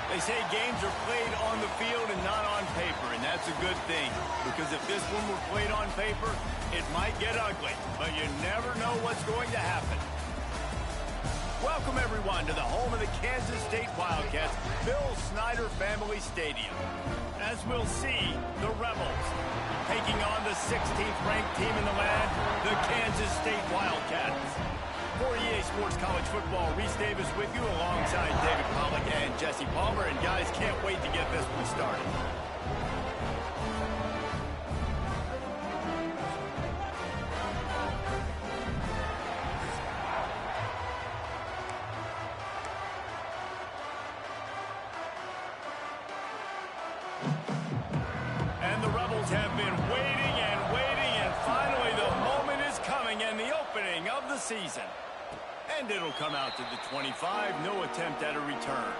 They say games are played on the field and not on paper, and that's a good thing. Because if this one were played on paper, it might get ugly, but you never know what's going to happen. Welcome, everyone, to the home of the Kansas State Wildcats, Bill Snyder Family Stadium. As we'll see, the Rebels taking on the 16th-ranked team in the land, the Kansas State Wildcats. For EA Sports College Football, Reese Davis with you alongside David Pollack and Jesse Palmer. And guys, can't wait to get this one started. And the Rebels have been waiting and finally the moment is coming and the opening of the season. And it'll come out to the 25, no attempt at a return.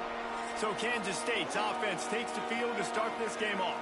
So Kansas State's offense takes the field to start this game off.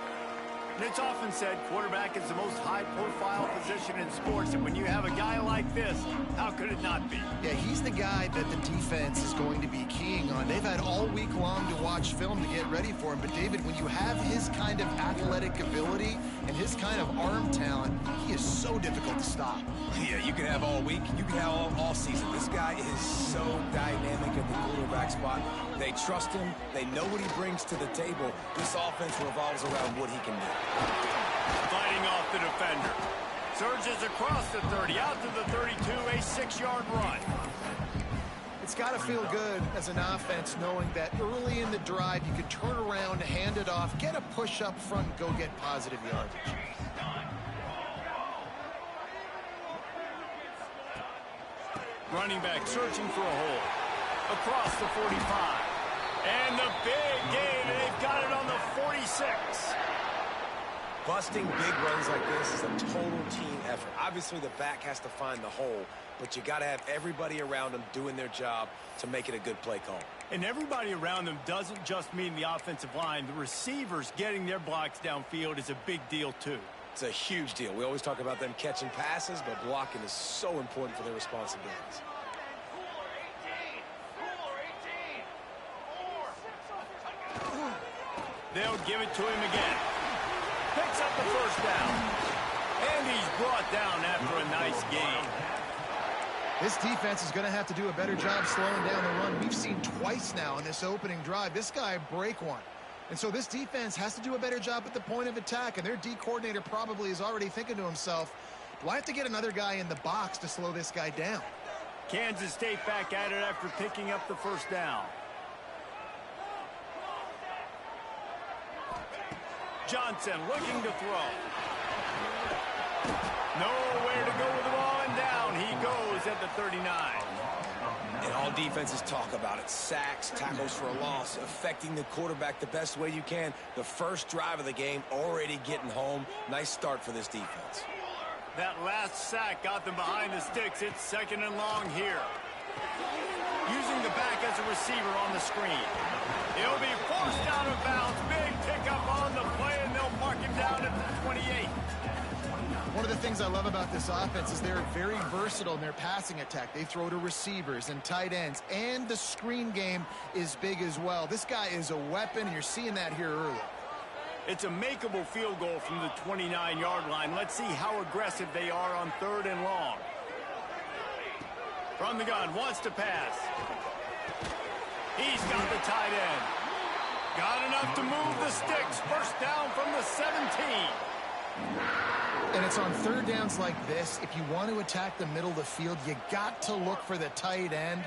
And it's often said quarterback is the most high-profile position in sports, and when you have a guy like this, how could it not be? Yeah, he's the guy that the defense is going to be keying on. They've had all week long to watch film to get ready for him, but David, when you have his kind of athletic ability and his kind of arm talent, he is so difficult to stop. Yeah, you can have all week, you can have all season. This guy is so dynamic at the quarterback spot. They trust him. They know what he brings to the table. This offense revolves around what he can do. Fighting off the defender. Surges across the 30, out to the 32, a 6-yard run. It's got to feel good as an offense knowing that early in the drive you could turn around, hand it off, get a push up front, and go get positive yardage. Running back searching for a hole. Across the 45. And the big gain, and they've got it on the 46. Busting big runs like this is a total team effort. Obviously, the back has to find the hole, but you got to have everybody around them doing their job to make it a good play call. And everybody around them doesn't just mean the offensive line. The receivers getting their blocks downfield is a big deal, too. It's a huge deal. We always talk about them catching passes, but blocking is so important for their responsibilities. They'll give it to him again. Picks up the first down. And he's brought down after a nice gain. This defense is going to have to do a better job slowing down the run. We've seen twice now in this opening drive. This guy break one. And so this defense has to do a better job at the point of attack. And their D coordinator probably is already thinking to himself, do I have to get another guy in the box to slow this guy down? Kansas State back at it after picking up the first down. Johnson looking to throw. Nowhere to go with the ball, and down he goes at the 39. And all defenses talk about it. Sacks, tackles for a loss, affecting the quarterback the best way you can. The first drive of the game already getting home. Nice start for this defense. That last sack got them behind the sticks. It's 2nd and long here. Using the back as a receiver on the screen. He'll be forced out of bounds. Big pickup on the play, and they'll mark him down at the 28. One of the things I love about this offense is they're very versatile in their passing attack. They throw to receivers and tight ends, and the screen game is big as well. This guy is a weapon, and you're seeing that here early. It's a makeable field goal from the 29-yard line. Let's see how aggressive they are on 3rd and long. From the gun, wants to pass. He's got the tight end. Got enough to move the sticks. First down from the 17. And it's on 3rd downs like this. If you want to attack the middle of the field, you got to look for the tight end.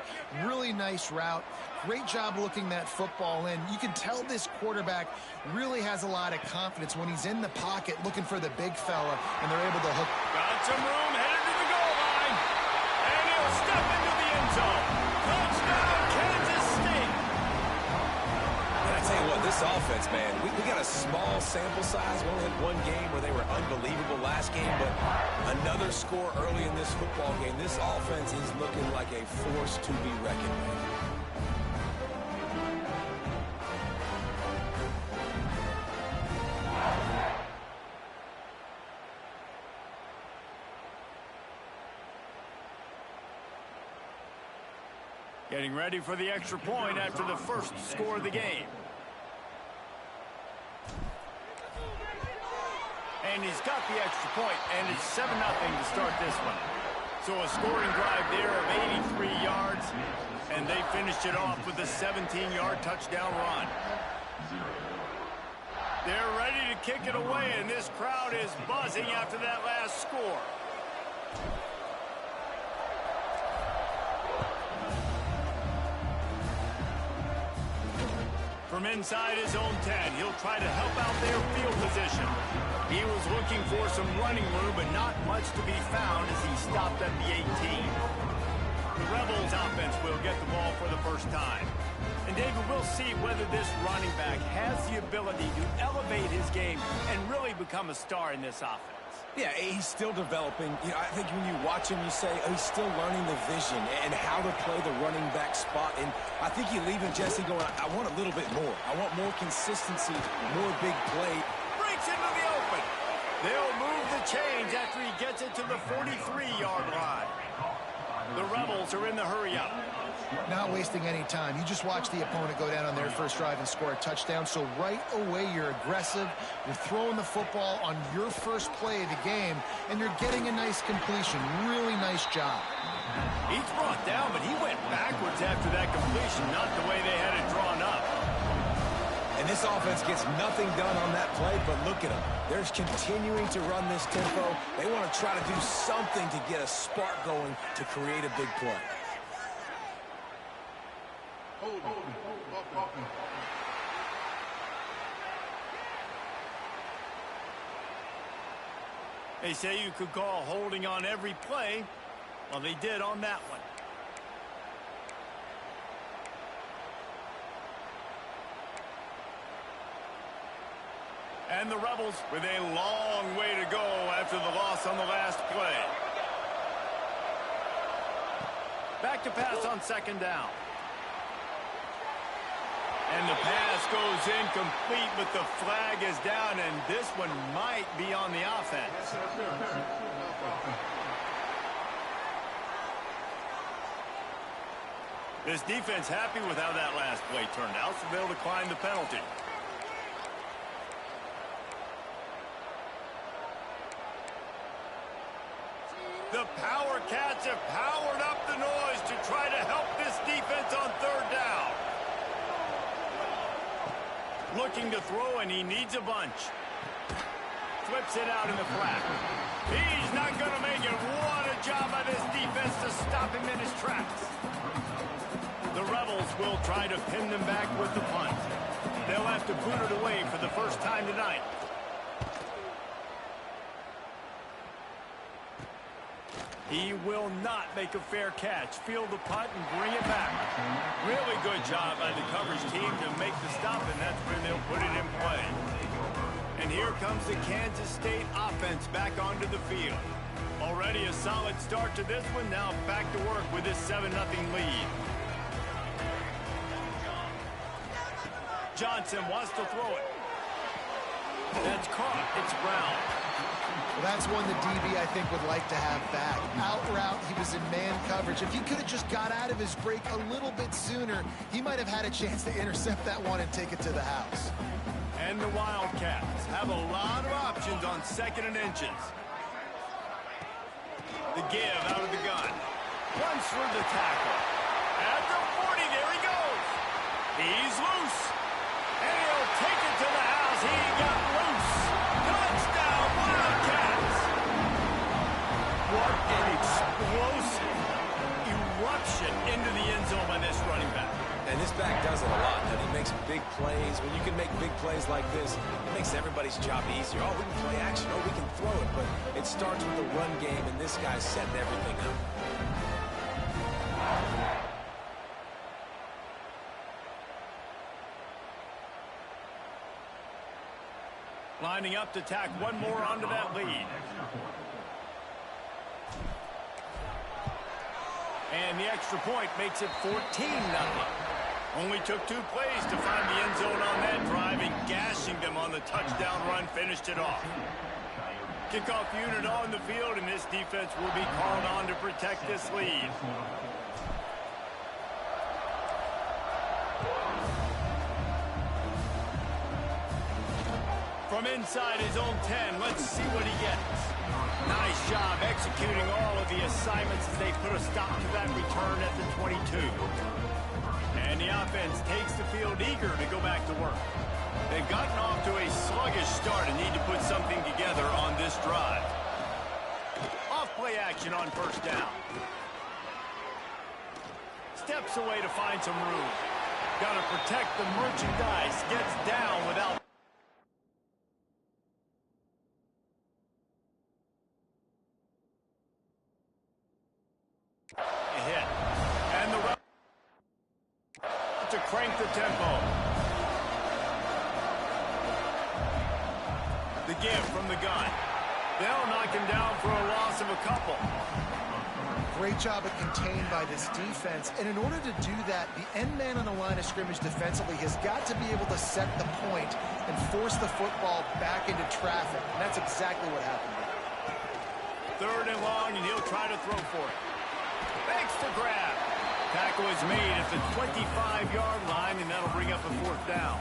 Really nice route. Great job looking that football in. You can tell this quarterback really has a lot of confidence when he's in the pocket looking for the big fella, and they're able to hook. Got some room, headed to the goal line. And he'll step into the end zone. Touchdown, Kansas State. And I tell you what, this offense, man, we got a small sample size. We only had one game where they were unbelievable last game, but another score early in this football game. This offense is looking like a force to be reckoned with. Getting ready for the extra point after the first score of the game. and he's got the extra point, and it's 7-0 to start this one. So a scoring drive there of 83 yards, and they finished it off with a 17-yard touchdown run. They're ready to kick it away, and this crowd is buzzing after that last score. From inside his own 10, he'll try to help out their field position. He was looking for some running room, but not much to be found as he stopped at the 18. The Rebels offense will get the ball for the first time. And David, we'll see whether this running back has the ability to elevate his game and really become a star in this offense. Yeah, he's still developing. You know, I think when you watch him, you say, oh, he's still learning the vision and how to play the running back spot. And I think you leave him, Jesse, going, I want a little bit more. I want more consistency, more big play. Breaks into the open. They'll move the chains after he gets it to the 43-yard line. The Rebels are in the hurry-up. Not wasting any time. You just watch the opponent go down on their first drive and score a touchdown. So right away, you're aggressive. You're throwing the football on your first play of the game, and you're getting a nice completion. Really nice job. He's brought down, but he went backwards after that completion, not the way they had it drawn up. And this offense gets nothing done on that play, but look at them. They're continuing to run this tempo. They want to try to do something to get a spark going to create a big play. They say you could call holding on every play. Well, they did on that one. And the Rebels with a long way to go after the loss on the last play. Back to pass on second down. And the pass goes incomplete, but the flag is down, and this one might be on the offense. This defense happy with how that last play turned out, so they'll decline the penalty. The Power Cats have powered up the noise to try to help this defense on third down. Looking to throw, and he needs a bunch. Flips it out in the flat. He's not going to make it. What a job by this defense to stop him in his tracks. The Rebels will try to pin them back with the punt. They'll have to boot it away for the first time tonight. He will not make a fair catch. Field the punt and bring it back. Really good job by the coverage team to make the stop, and that's when they'll put it in play. And here comes the Kansas State offense back onto the field. Already a solid start to this one. Now back to work with this 7-0 lead. Johnson wants to throw it. That's caught. It's Brown. Well, that's one the DB, I think, would like to have back. Out route, he was in man coverage. If he could have just got out of his break a little bit sooner, he might have had a chance to intercept that one and take it to the house. And the Wildcats have a lot of options on second and inches. The give out of the gun. Runs for the tackle. At the 40, there he goes. He's loose. And he'll take it to the house. He got loose. Touchdown, Wildcats. What an explosive eruption into the end zone by this running back. And this back does it a lot. And he makes big plays. When you can make big plays like this, it makes everybody's job easier. Oh, we can play action. Oh, we can throw it. But it starts with the run game, and this guy's setting everything up. Lining up to tack one more onto that lead. And the extra point makes it 14-0. Only took 2 plays to find the end zone on that drive, and gashing them on the touchdown run finished it off. Kickoff unit on the field, and this defense will be called on to protect this lead. From From inside his own 10, let's see what he gets. Nice job executing all of the assignments as they put a stop to that return at the 22. And the offense takes the field eager to go back to work. They've gotten off to a sluggish start and need to put something together on this drive. Off-play action on first down. Steps away to find some room. Got to protect the merchandise. Gets down without... a hit. And the run to crank the tempo. The give from the gun. They'll knock him down for a loss of a couple. Great job of contained by this defense. And in order to do that, the end man on the line of scrimmage defensively has got to be able to set the point and force the football back into traffic. And that's exactly what happened here. 3rd and long, and he'll try to throw for it. Thanks for grab. Tackle is made at the 25-yard line, and that'll bring up a 4th down.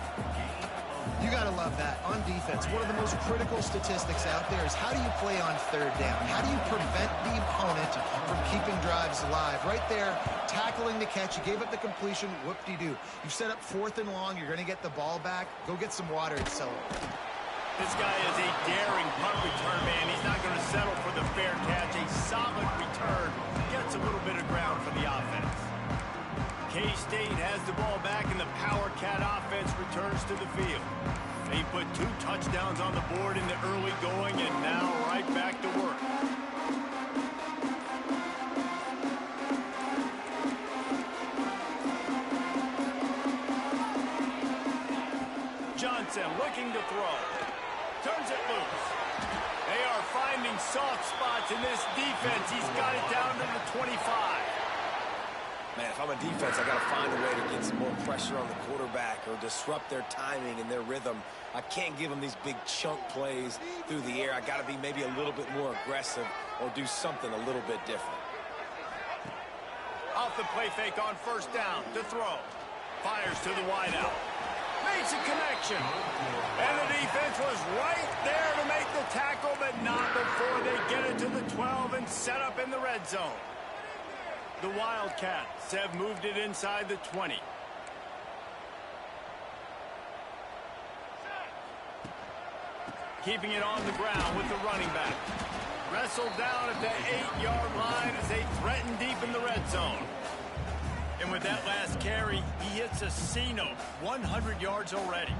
You got to love that. On defense, one of the most critical statistics out there is how do you play on 3rd down? How do you prevent the opponent from keeping drives alive? Right there, tackling the catch. You gave up the completion. Whoop-de-doo. You set up 4th and long. You're going to get the ball back. Go get some water and sell it. This guy is a daring punt return man. He's not going to settle for the fair catch. A solid return. Gets a little bit of ground for the offense. K-State has the ball back, and the Power Cat offense returns to the field. They put 2 touchdowns on the board in the early going, and now right back to work. Johnson looking to throw. Turns it loose. They are finding soft spots in this defense. He's got it down to the 25. Man, if I'm a defense, I got to find a way to get some more pressure on the quarterback or disrupt their timing and their rhythm. I can't give them these big chunk plays through the air. I got to be maybe a little bit more aggressive or do something a little bit different. Off the play fake on 1st down to throw. Fires to the wideout. Makes a connection. And the defense was right there to make the tackle, but not before they get it to the 12 and set up in the red zone. The Wildcats have moved it inside the 20. Keeping it on the ground with the running back. Wrestled down at the 8-yard line as they threaten deep in the red zone. And with that last carry, he hits a C-note, 100 yards already.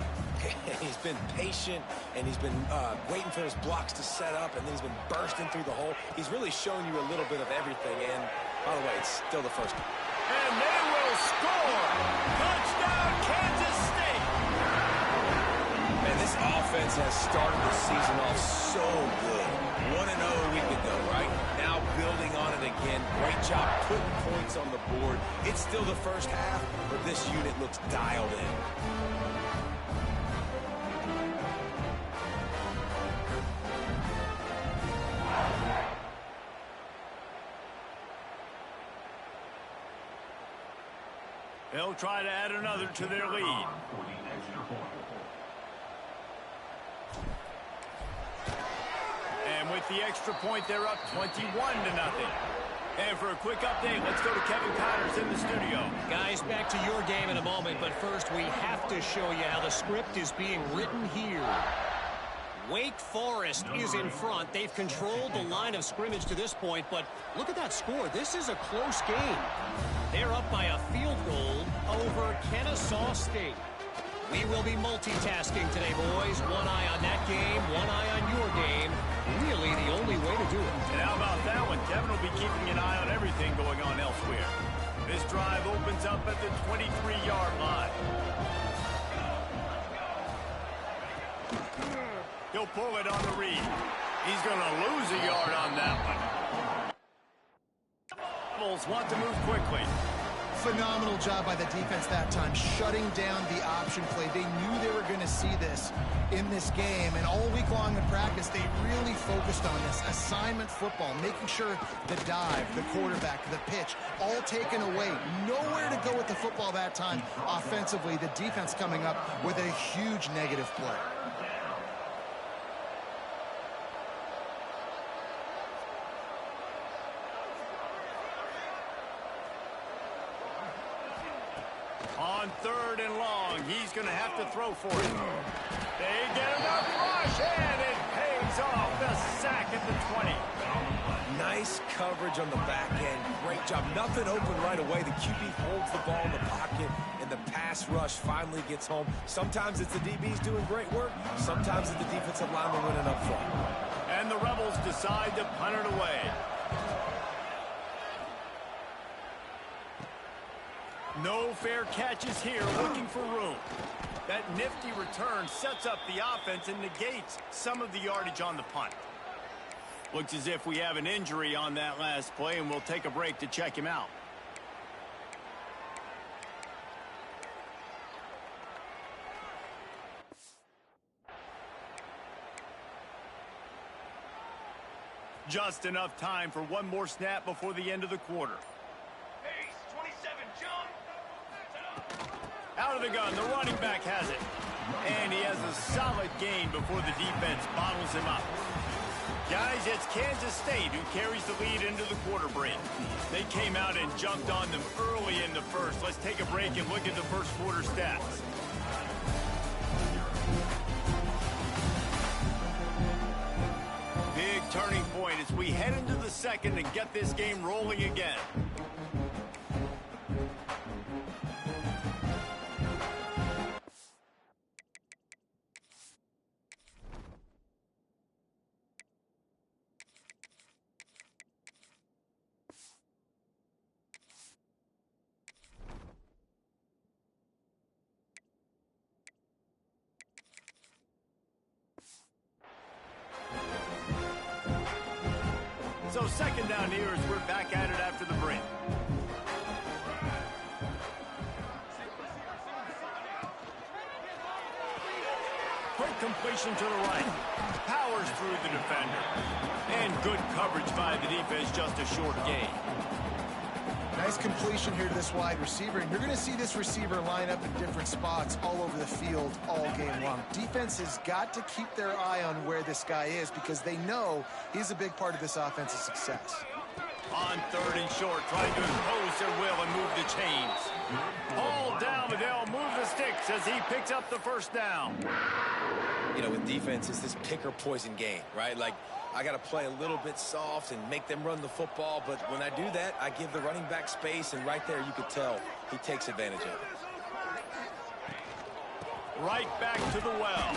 He's been patient, and he's been waiting for his blocks to set up, and then he's been bursting through the hole. He's really shown you a little bit of everything, and by the way, it's still the first. And they will score! Touchdown, Kansas State! Man, this offense has started the season off so good. 1-0 a week ago, right? Now building on it again. Great job putting points on the board. It's still the first half, but this unit looks dialed in. They'll try to add another to their lead. And with the extra point, they're up 21-0. And for a quick update, let's go to Kevin Connors in the studio. Guys, back to your game in a moment, but first we have to show you how the script is being written here. Wake Forest is in front. They've controlled the line of scrimmage to this point, but look at that score. This is a close game. They're up by a field goal over Kennesaw State. We will be multitasking today, boys. One eye on that game, one eye on your game. Really the only way to do it. And how about that one? Kevin will be keeping an eye on everything going on elsewhere. This drive opens up at the 23-yard line. He'll pull it on the read. He's going to lose a yard on that one. Bulls want to move quickly. Phenomenal job by the defense that time, shutting down the option play. They knew they were going to see this in this game, and all week long in practice, they really focused on this assignment football, making sure the dive, the quarterback, the pitch, all taken away. Nowhere to go with the football that time offensively. The defense coming up with a huge negative play. On 3rd and long, he's going to have to throw for it. They get enough rush, and it pays off. The sack at the 20. Nice coverage on the back end. Great job. Nothing open right away. The QB holds the ball in the pocket, and the pass rush finally gets home. Sometimes it's the DBs doing great work. Sometimes it's the defensive lineman winning up front. And the Rebels decide to punt it away. No fair catches here, looking for room. That nifty return sets up the offense and negates some of the yardage on the punt. Looks as if we have an injury on that last play, and we'll take a break to check him out. Just enough time for one more snap before the end of the quarter. Out of the gun, the running back has it. And he has a solid gain before the defense bottles him up. Guys, it's Kansas State who carries the lead into the quarter break. They came out and jumped on them early in the first. Let's take a break and look at the first quarter stats. Big turning point as we head into the second and get this game rolling again. So second down here as we're back at it after the break. Quick completion to the right. Powers through the defender. And good coverage by the defense, just a short gain. Nice completion here to this wide receiver, and you're going to see this receiver line up in different spots all over the field all game long. Defense has got to keep their eye on where this guy is because they know he's a big part of this offense's success. On 3rd and short, trying to impose their will and move the chains. All down, but they'll move the sticks as he picks up the first down. You know, with defense, it's this pick or poison game, right? Like, I got to play a little bit soft and make them run the football, but when I do that, I give the running back space, and right there you could tell he takes advantage of it. Right back to the well.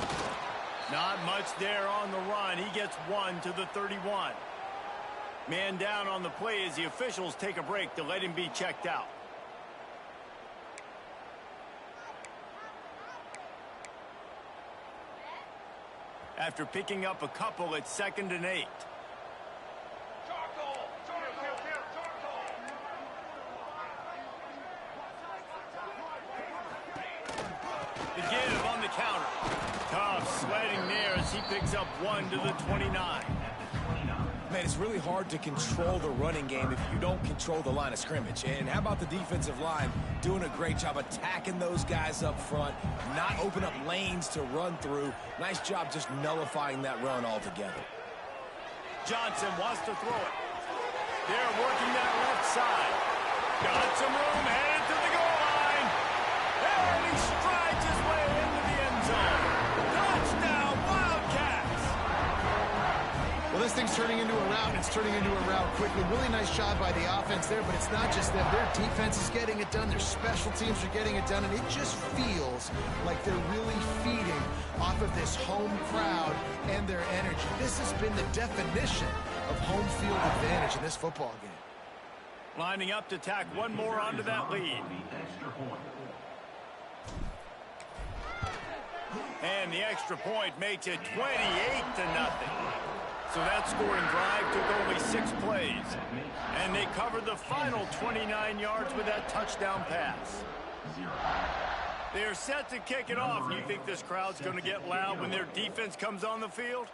Not much there on the run. He gets one to the 31. Man down on the play as the officials take a break to let him be checked out. After picking up a couple, it's 2nd and 8. The give on the counter. Tough sledding there as he picks up one to the 29. Man, it's really hard to control the running game if you don't control the line of scrimmage. And how about the defensive line doing a great job attacking those guys up front, not open up lanes to run through. Nice job just nullifying that run altogether. Johnson wants to throw it. They're working that left side. Got some room, headed to the goal line. And he strides his way into the end zone. Touchdown, Wildcats! Well, this thing's turning into a route, and it's turning into a route quickly. Really nice job by the offense there, but it's not just them. Their defense is getting it done. Their special teams are getting it done, and it just feels like they're really feeding off of this home crowd and their energy. This has been the definition of home field advantage in this football game. Lining up to tack one more onto that lead. And the extra point makes it 28-0. So that scoring drive took only 6 plays. And they covered the final 29 yards with that touchdown pass. They're set to kick it off. You think this crowd's going to get loud when their defense comes on the field?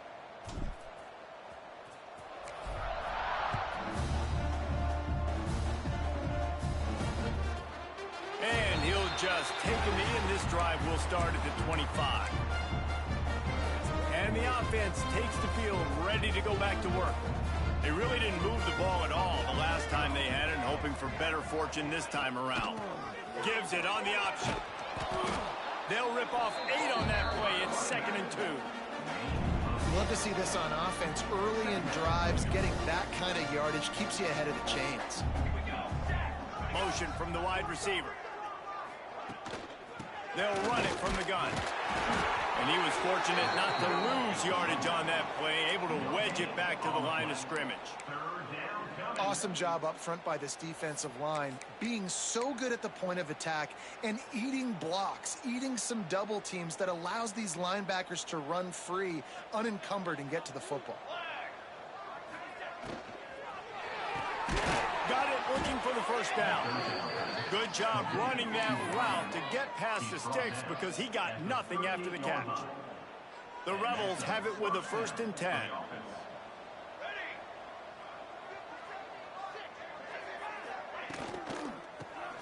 And he'll just take a knee, and this drive will start at the 25. And the offense takes the field ready to go back to work. They really didn't move the ball at all the last time they had it, and hoping for better fortune this time around. Gives it on the option. They'll rip off 8 on that play. It's 2nd and 2. Love to see this on offense. Early in drives, getting that kind of yardage keeps you ahead of the chains. Motion from the wide receiver. They'll run it from the gun. And he was fortunate not to lose yardage on that play, able to wedge it back to the line of scrimmage. Awesome job up front by this defensive line, being so good at the point of attack and eating blocks, eating some double teams that allows these linebackers to run free, unencumbered, and get to the football. Got it, looking for the first down. Good job running that route to get past the sticks because he got nothing after the catch. The Rebels have it with a 1st and 10.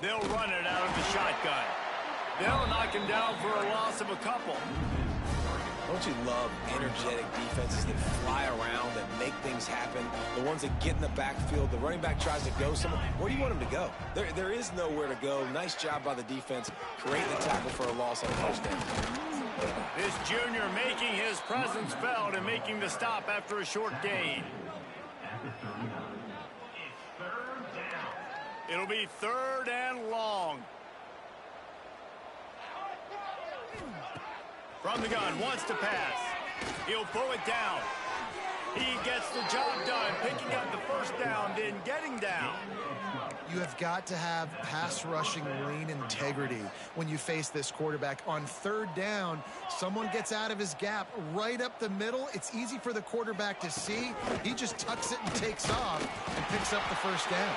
They'll run it out of the shotgun. They'll knock him down for a loss of a couple. Don't you love energetic defenses that fly around, that make things happen? The ones that get in the backfield, the running back tries to go somewhere. Where do you want him to go? There is nowhere to go. Nice job by the defense, creating the tackle for a loss on the first down. This junior making his presence felt and making the stop after a short gain. It'll be 3rd and long. From the gun, wants to pass. He'll pull it down. He gets the job done, picking up the first down, then getting down. You have got to have pass rushing lane integrity when you face this quarterback. On 3rd down, someone gets out of his gap right up the middle. It's easy for the quarterback to see. He just tucks it and takes off and picks up the first down.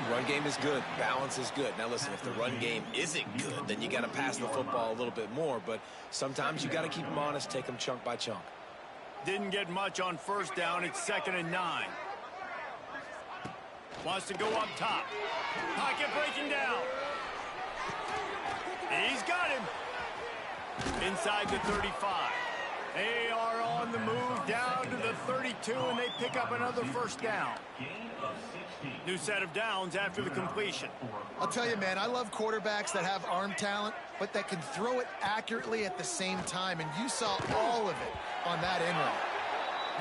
Run game is good. Balance is good. Now, listen, if the run game isn't good, then you got to pass the football a little bit more. But sometimes you got to keep them honest, take them chunk by chunk. Didn't get much on 1st down. It's 2nd and 9. Wants to go up top. Pocket breaking down. He's got him. Inside the 35. They are on the move down to the 32, and they pick up another first down. New set of downs after the completion. I'll tell you, man, I love quarterbacks that have arm talent, but that can throw it accurately at the same time, and you saw all of it on that end route.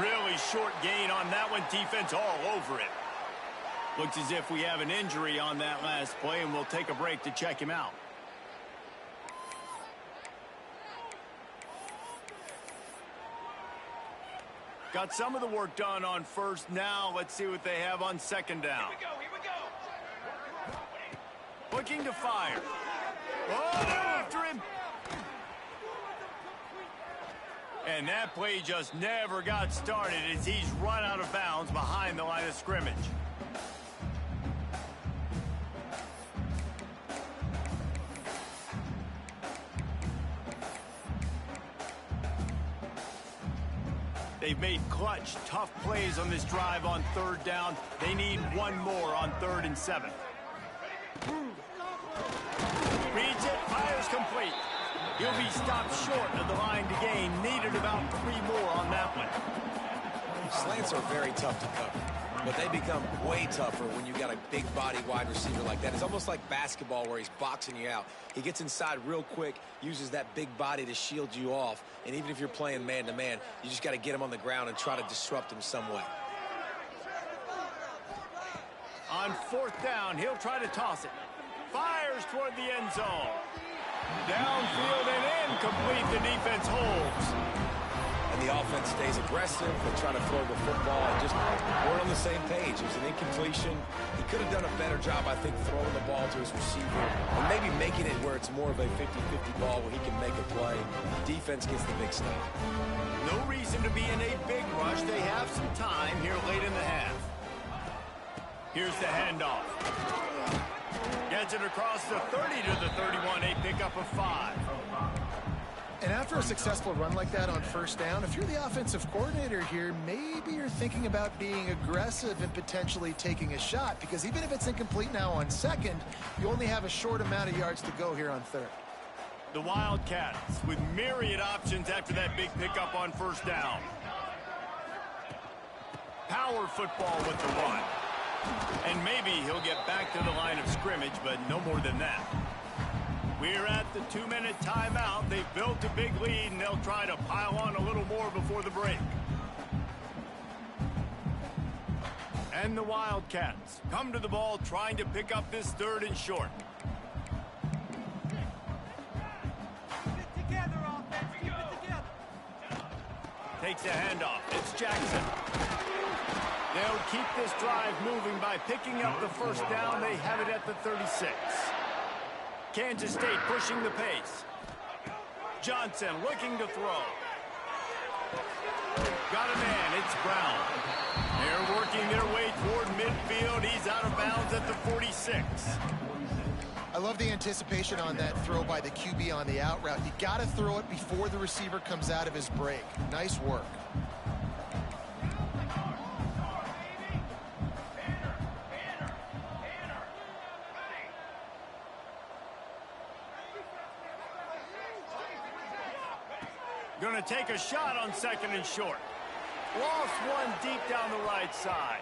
Really short gain on that one. Defense all over it. Looks as if we have an injury on that last play, and we'll take a break to check him out. Got some of the work done on 1st. Now let's see what they have on 2nd down. Here we go. Looking to fire. Oh, they're after him. And that play just never got started as he's run out of bounds behind the line of scrimmage. They've made clutch, tough plays on this drive on 3rd down. They need one more on 3rd and 7. Reads it, fires complete. He'll be stopped short of the line to gain. Needed about 3 more on that one. Slants are very tough to cover, but they become way tougher when you got a big body wide receiver like that. It's almost like basketball where he's boxing you out. He gets inside real quick, uses that big body to shield you off, and even if you're playing man-to-man, you just got to get him on the ground and try to disrupt him some way. On 4th down, he'll try to toss it. Fires toward the end zone. Downfield and incomplete. The defense holds. And the offense stays aggressive. They try to throw the football and just weren't on the same page. It was an incompletion. He could have done a better job, I think, throwing the ball to his receiver and maybe making it where it's more of a 50-50 ball where he can make a play. Defense gets the big stop. No reason to be in a big rush. They have some time here late in the half. Here's the handoff. Gets it across the 30 to the 31. A pickup of 5. And after a successful run like that on 1st down, if you're the offensive coordinator here, maybe you're thinking about being aggressive and potentially taking a shot, because even if it's incomplete now on 2nd, you only have a short amount of yards to go here on 3rd. The Wildcats with myriad options after that big pickup on 1st down. Power football with the run. And maybe he'll get back to the line of scrimmage, but no more than that. We're at the 2-minute timeout. They've built a big lead, and they'll try to pile on a little more before the break. And the Wildcats come to the ball trying to pick up this 3rd and short. Takes a handoff. It's Jackson. They'll keep this drive moving by picking up the first down. They have it at the 36. Kansas State pushing the pace. Johnson looking to throw. Got a man. It's Brown. They're working their way toward midfield. He's out of bounds at the 46. I love the anticipation on that throw by the QB on the out route. You got to throw it before the receiver comes out of his break. Nice work. Going to take a shot on 2nd and short. Lost one deep down the right side.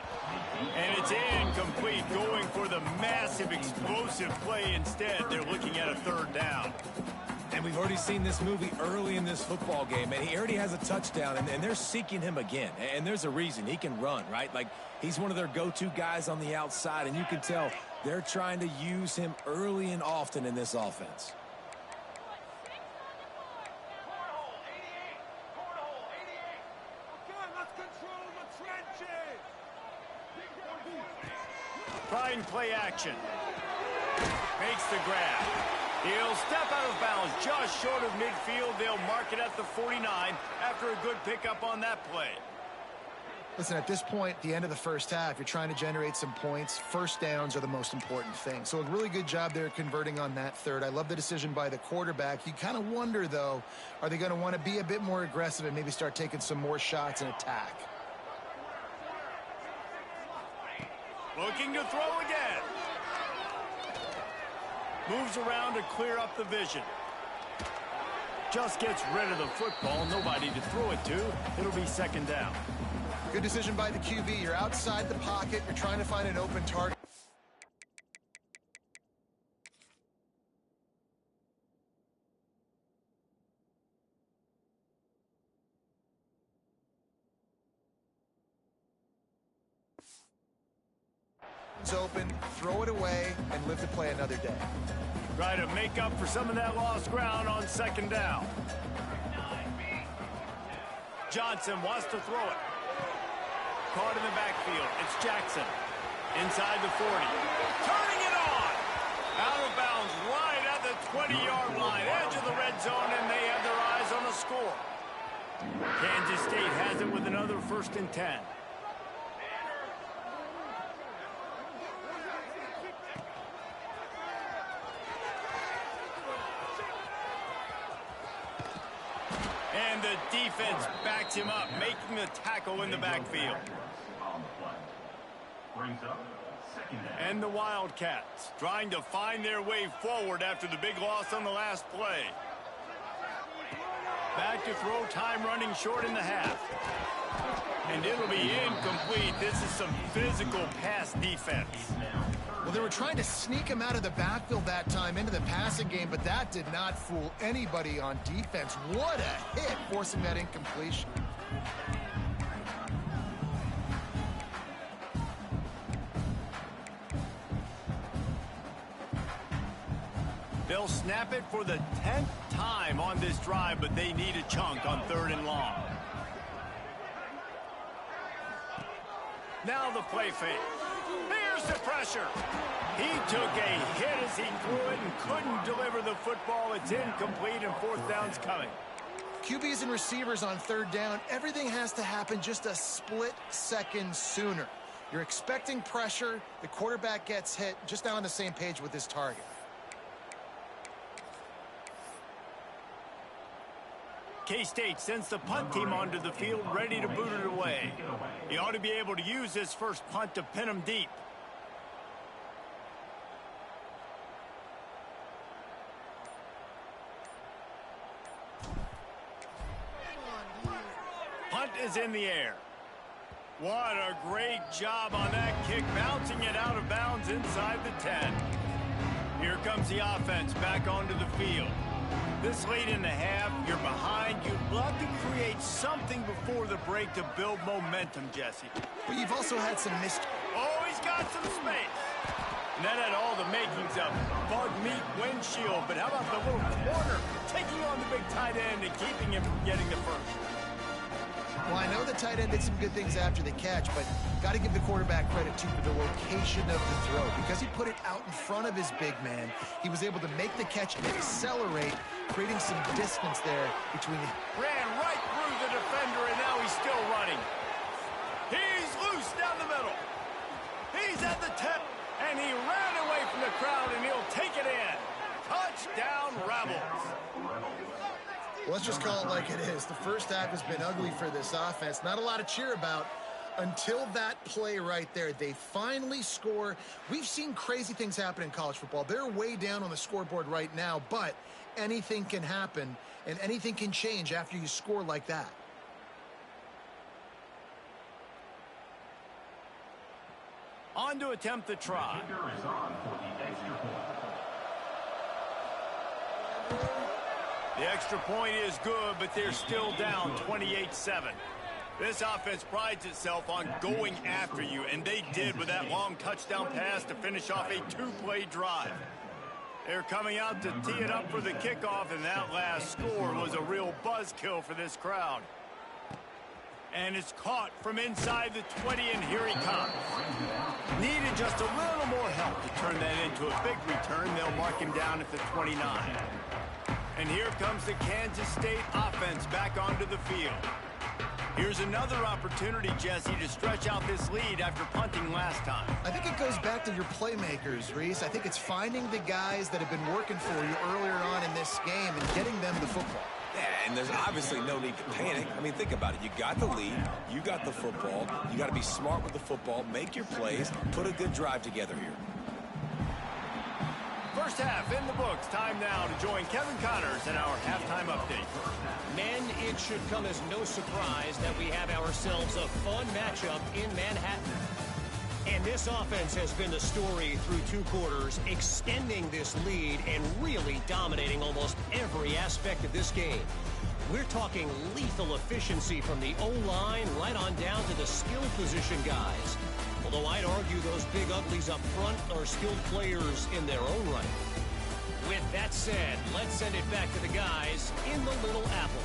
And it's incomplete, going for the massive explosive play instead. They're looking at a 3rd down. And we've already seen this movie early in this football game, and he already has a touchdown, and they're seeking him again. And there's a reason. He can run, right? Like, he's one of their go-to guys on the outside, and you can tell they're trying to use him early and often in this offense. Trying play action. Makes the grab. He'll step out of bounds just short of midfield. They'll mark it at the 49 after a good pickup on that play. Listen, at this point, the end of the first half, you're trying to generate some points. First downs are the most important thing. So a really good job there converting on that 3rd. I love the decision by the quarterback. You kind of wonder, though, are they going to want to be a bit more aggressive and maybe start taking some more shots and attack? Looking to throw again. Moves around to clear up the vision. Just gets rid of the football. Nobody to throw it to. It'll be 2nd down. Good decision by the QB. You're outside the pocket. You're trying to find an open target. It's open, throw it away, and live to play another day. Try to make up for some of that lost ground on 2nd down. Johnson wants to throw it. Caught in the backfield. It's Jackson. Inside the 40. Turning it on. Out of bounds right at the 20-yard line. Edge of the red zone, and they have their eyes on the score. Kansas State has it with another 1st and 10. And the defense backs him up, making the tackle in the backfield. And the Wildcats trying to find their way forward after the big loss on the last play. Back to throw, time running short in the half. And it'll be incomplete. This is some physical pass defense. Well, they were trying to sneak him out of the backfield that time into the passing game, but that did not fool anybody on defense. What a hit, forcing that incompletion. They'll snap it for the 10th time on this drive, but they need a chunk on 3rd and long. Now the play fake. Here's the pressure. He took a hit as he threw it and couldn't deliver the football. It's incomplete, and 4th down's coming. QBs and receivers on 3rd down, everything has to happen just a split second sooner. You're expecting pressure. The quarterback gets hit. Just now on the same page with his target. K-State sends the punt team onto the field, ready to boot it away. He ought to be able to use this first punt to pin him deep. Punt is in the air. What a great job on that kick, bouncing it out of bounds inside the 10. Here comes the offense back onto the field. This late in the half, you're behind. You'd love to create something before the break to build momentum, Jesse. But you've also had some missed. Oh, he's got some space. And that had all the makings of bug meat windshield. But how about the little corner taking on the big tight end and keeping him from getting the first? Well, I know the tight end did some good things after the catch, but got to give the quarterback credit, too, for the location of the throw. Because he put it out in front of his big man, he was able to make the catch and accelerate, creating some distance there between the... Ran right through the defender, and now he's still running. He's loose down the middle. He's at the 10, and he ran away from the crowd, and he'll take it in. Touchdown, Rebels. Let's just call it like it is. The first half has been ugly for this offense. Not a lot to cheer about until that play right there. They finally score. We've seen crazy things happen in college football. They're way down on the scoreboard right now, but anything can happen, and anything can change after you score like that. On to attempt the try. The extra point is good, but they're still down 28-7. This offense prides itself on going after you, and they did with that long touchdown pass to finish off a two-play drive. They're coming out to tee it up for the kickoff, and that last score was a real buzzkill for this crowd. And it's caught from inside the 20, and here he comes. Needed just a little more help to turn that into a big return. They'll mark him down at the 29. And here comes the Kansas State offense back onto the field. Here's another opportunity, Jesse, to stretch out this lead after punting last time. I think it goes back to your playmakers, Reese. I think it's finding the guys that have been working for you earlier on in this game and getting them the football. Yeah, and there's obviously no need to panic. I mean, think about it. You got the lead. You got the football. You got to be smart with the football. Make your plays. Put a good drive together here. First half in the books. Time now to join Kevin Connors in our halftime update. Men, it should come as no surprise that we have ourselves a fun matchup in Manhattan. And this offense has been the story through two quarters, extending this lead and really dominating almost every aspect of this game. We're talking lethal efficiency from the O-line right on down to the skill position guys. Although I'd argue those big uglies up front are skilled players in their own right. With that said, let's send it back to the guys in the Little Apple.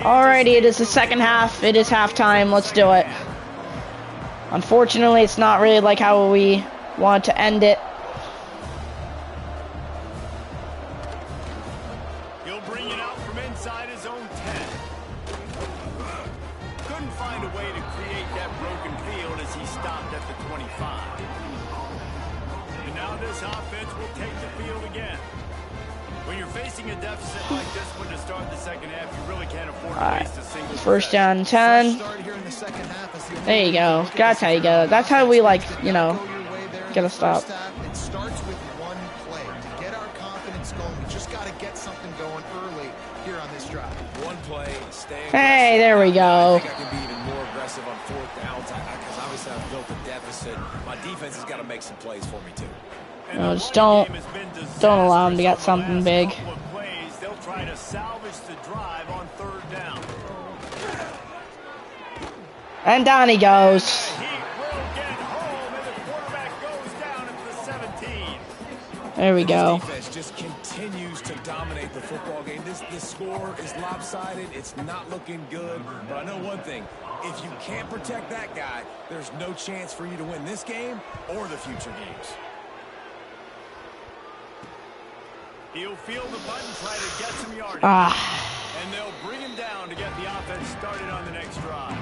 Alrighty, it is the second half. It is halftime. Let's do it. Unfortunately, it's not really like how we want to end it. He'll bring it out from inside his own 10. Couldn't find a way to create that broken field as he stopped at the 25. And now this offense will take the field again. When you're facing a deficit like this one to start the second half, you really can't afford to waste a single First down 10. There you go. That's how you get it. That's how we, like, you know, get a stop. It starts with one play. To get our confidence going, we just got to get something going early here on this drive. One play, stay Hey, there we go. I think I can be even more aggressive on fourth downs because obviously I've built a deficit. My defense has got to make some plays for me, too. No, just don't allow him to get something big. They'll try to salvage the drive on third down. And down he goes. He will get home, and the quarterback goes down at the 17. There we go. This defense just continues to dominate the football game. This score is lopsided. It's not looking good. But I know one thing. If you can't protect that guy, there's no chance for you to win this game or the future games. He'll feel the button, try to get some yardage. And they'll bring him down to get the offense started on the next drive.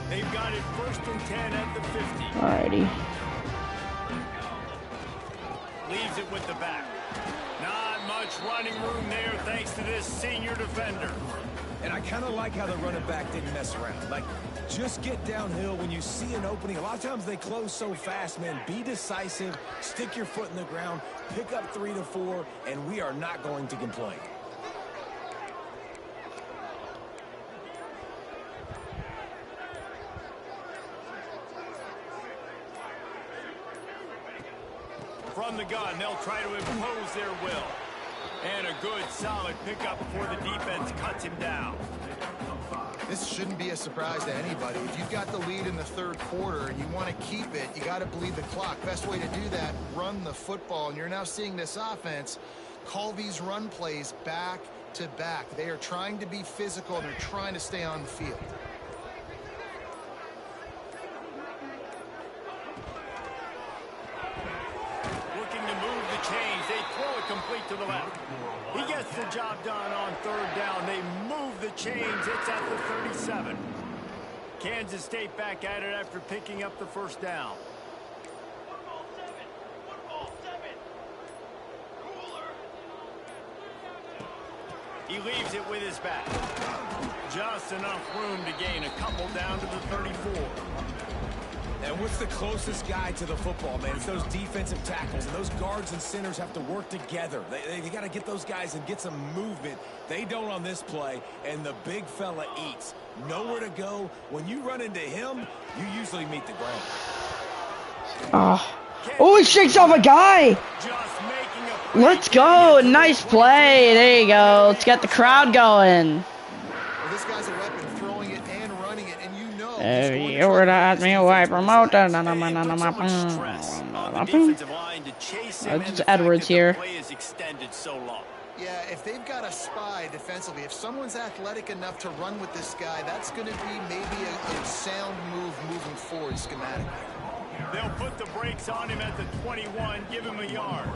They've got it 1st and 10 at the 50. Alrighty. Leaves it with the back. Not much running room there thanks to this senior defender. And I kind of like how the running back didn't mess around. Like, just get downhill when you see an opening. A lot of times they close so fast, man. Be decisive, stick your foot in the ground, pick up 3 to 4, and we are not going to complain. From the gun, they'll try to impose their will. And a good, solid pickup before the defense cuts him down. This shouldn't be a surprise to anybody. If you've got the lead in the 3rd quarter and you want to keep it, you got to bleed the clock. Best way to do that, run the football. And you're now seeing this offense call these run plays back to back. They are trying to be physical, and they're trying to stay on the field. Complete to the left. He gets the job done on 3rd down. They move the chains. It's at the 37. Kansas State back at it after picking up the 1st down. He leaves it with his back. Just enough room to gain a couple down to the 34. And what's the closest guy to the football, man? It's those defensive tackles, and those guards and centers have to work together. They got to get those guys and get some movement. They don't on this play, and the big fella eats. Nowhere to go. When you run into him, you usually meet the ground. Oh, he shakes off a guy. Let's go. Nice play. There you go. Let's get the crowd going. Well, this guy's a weapon, throwing it and running it, and you know. You were to ask me why promote. It's Edwards here. Yeah, if they've got a spy defensively, if someone's athletic enough to run with this guy, that's going to be maybe a sound move moving forward schematically. They'll put the brakes on him at the 21, give him a yard.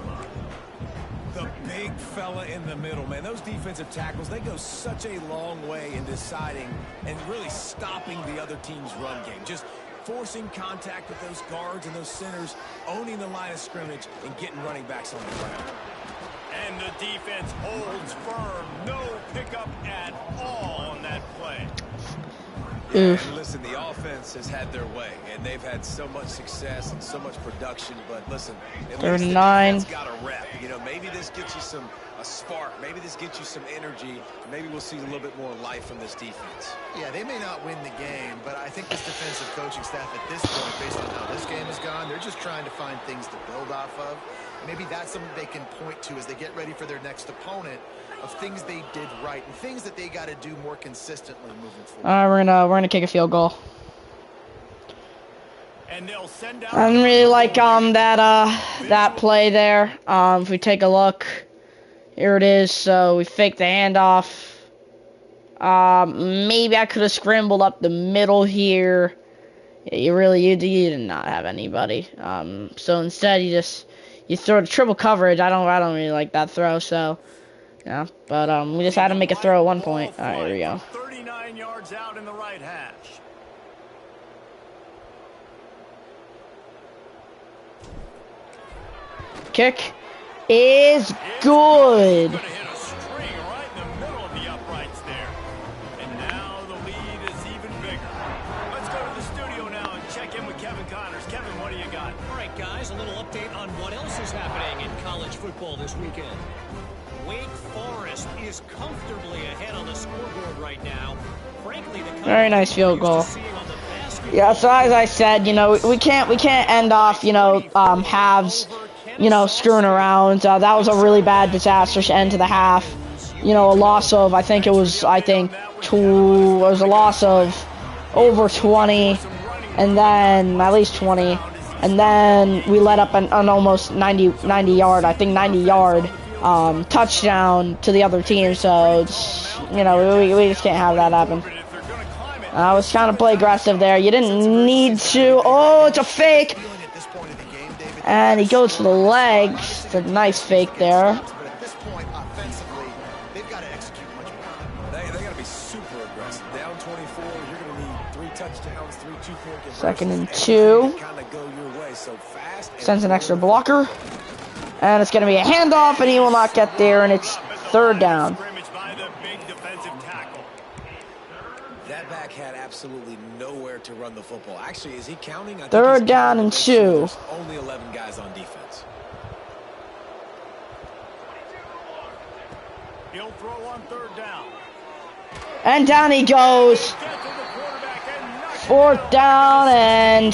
The big fella in the middle, man. Those defensive tackles, they go such a long way in deciding and really stopping the other team's run game. Just forcing contact with those guards and those centers, owning the line of scrimmage, and getting running backs on the ground. And the defense holds firm. No pickup at all on that play. Yeah, and listen, the offense has had their way, and they've had so much success and so much production. But listen, at least the defense got a rep. You know, maybe this gets you a spark. Maybe this gets you some energy. Maybe we'll see a little bit more life from this defense. Yeah, they may not win the game, but I think this defensive coaching staff at this point, based on how this game has gone, they're just trying to find things to build off of. Maybe that's something they can point to as they get ready for their next opponent, of things they did right and things that they got to do more consistently moving forward. We're gonna kick a field goal. And they'll send out I didn't really like that play there. If we take a look, here it is. So we faked the handoff. Maybe I could have scrambled up the middle here. Yeah, you did not have anybody. So instead you throw the triple coverage. I don't really like that throw. So. Yeah, but we just had to make a throw at one point. All right, here we go. 39 yards out in the right hash. Kick is good. Hit a string right in the middle of the uprights there. And now the lead is even bigger. Let's go to the studio now and check in with Kevin Connors. Kevin, what do you got? All right, guys, a little update on what else is happening in college football this weekend. Wake Forest is comfortably ahead on the scoreboard right now. Frankly, the very nice field goal. Yeah, so as I said, we can't end off, halves, screwing around. That was a really bad, disastrous end to the half. A loss of, it was a loss of over 20, and then at least 20, and then we let up an almost 90 yard, touchdown to the other team. So, it's, you know, we just can't have that happen. I was trying to play aggressive there. You didn't need to. Oh, it's a fake. And he goes for the legs. It's a nice fake there. Second and 2. Sends an extra blocker. And it's going to be a handoff, and he will not get there, and it's third down. That back had absolutely nowhere to run the football. Actually, is he counting? Third down and 2. Only 11 guys on defense. He'll throw on third down. And down he goes. Fourth down, and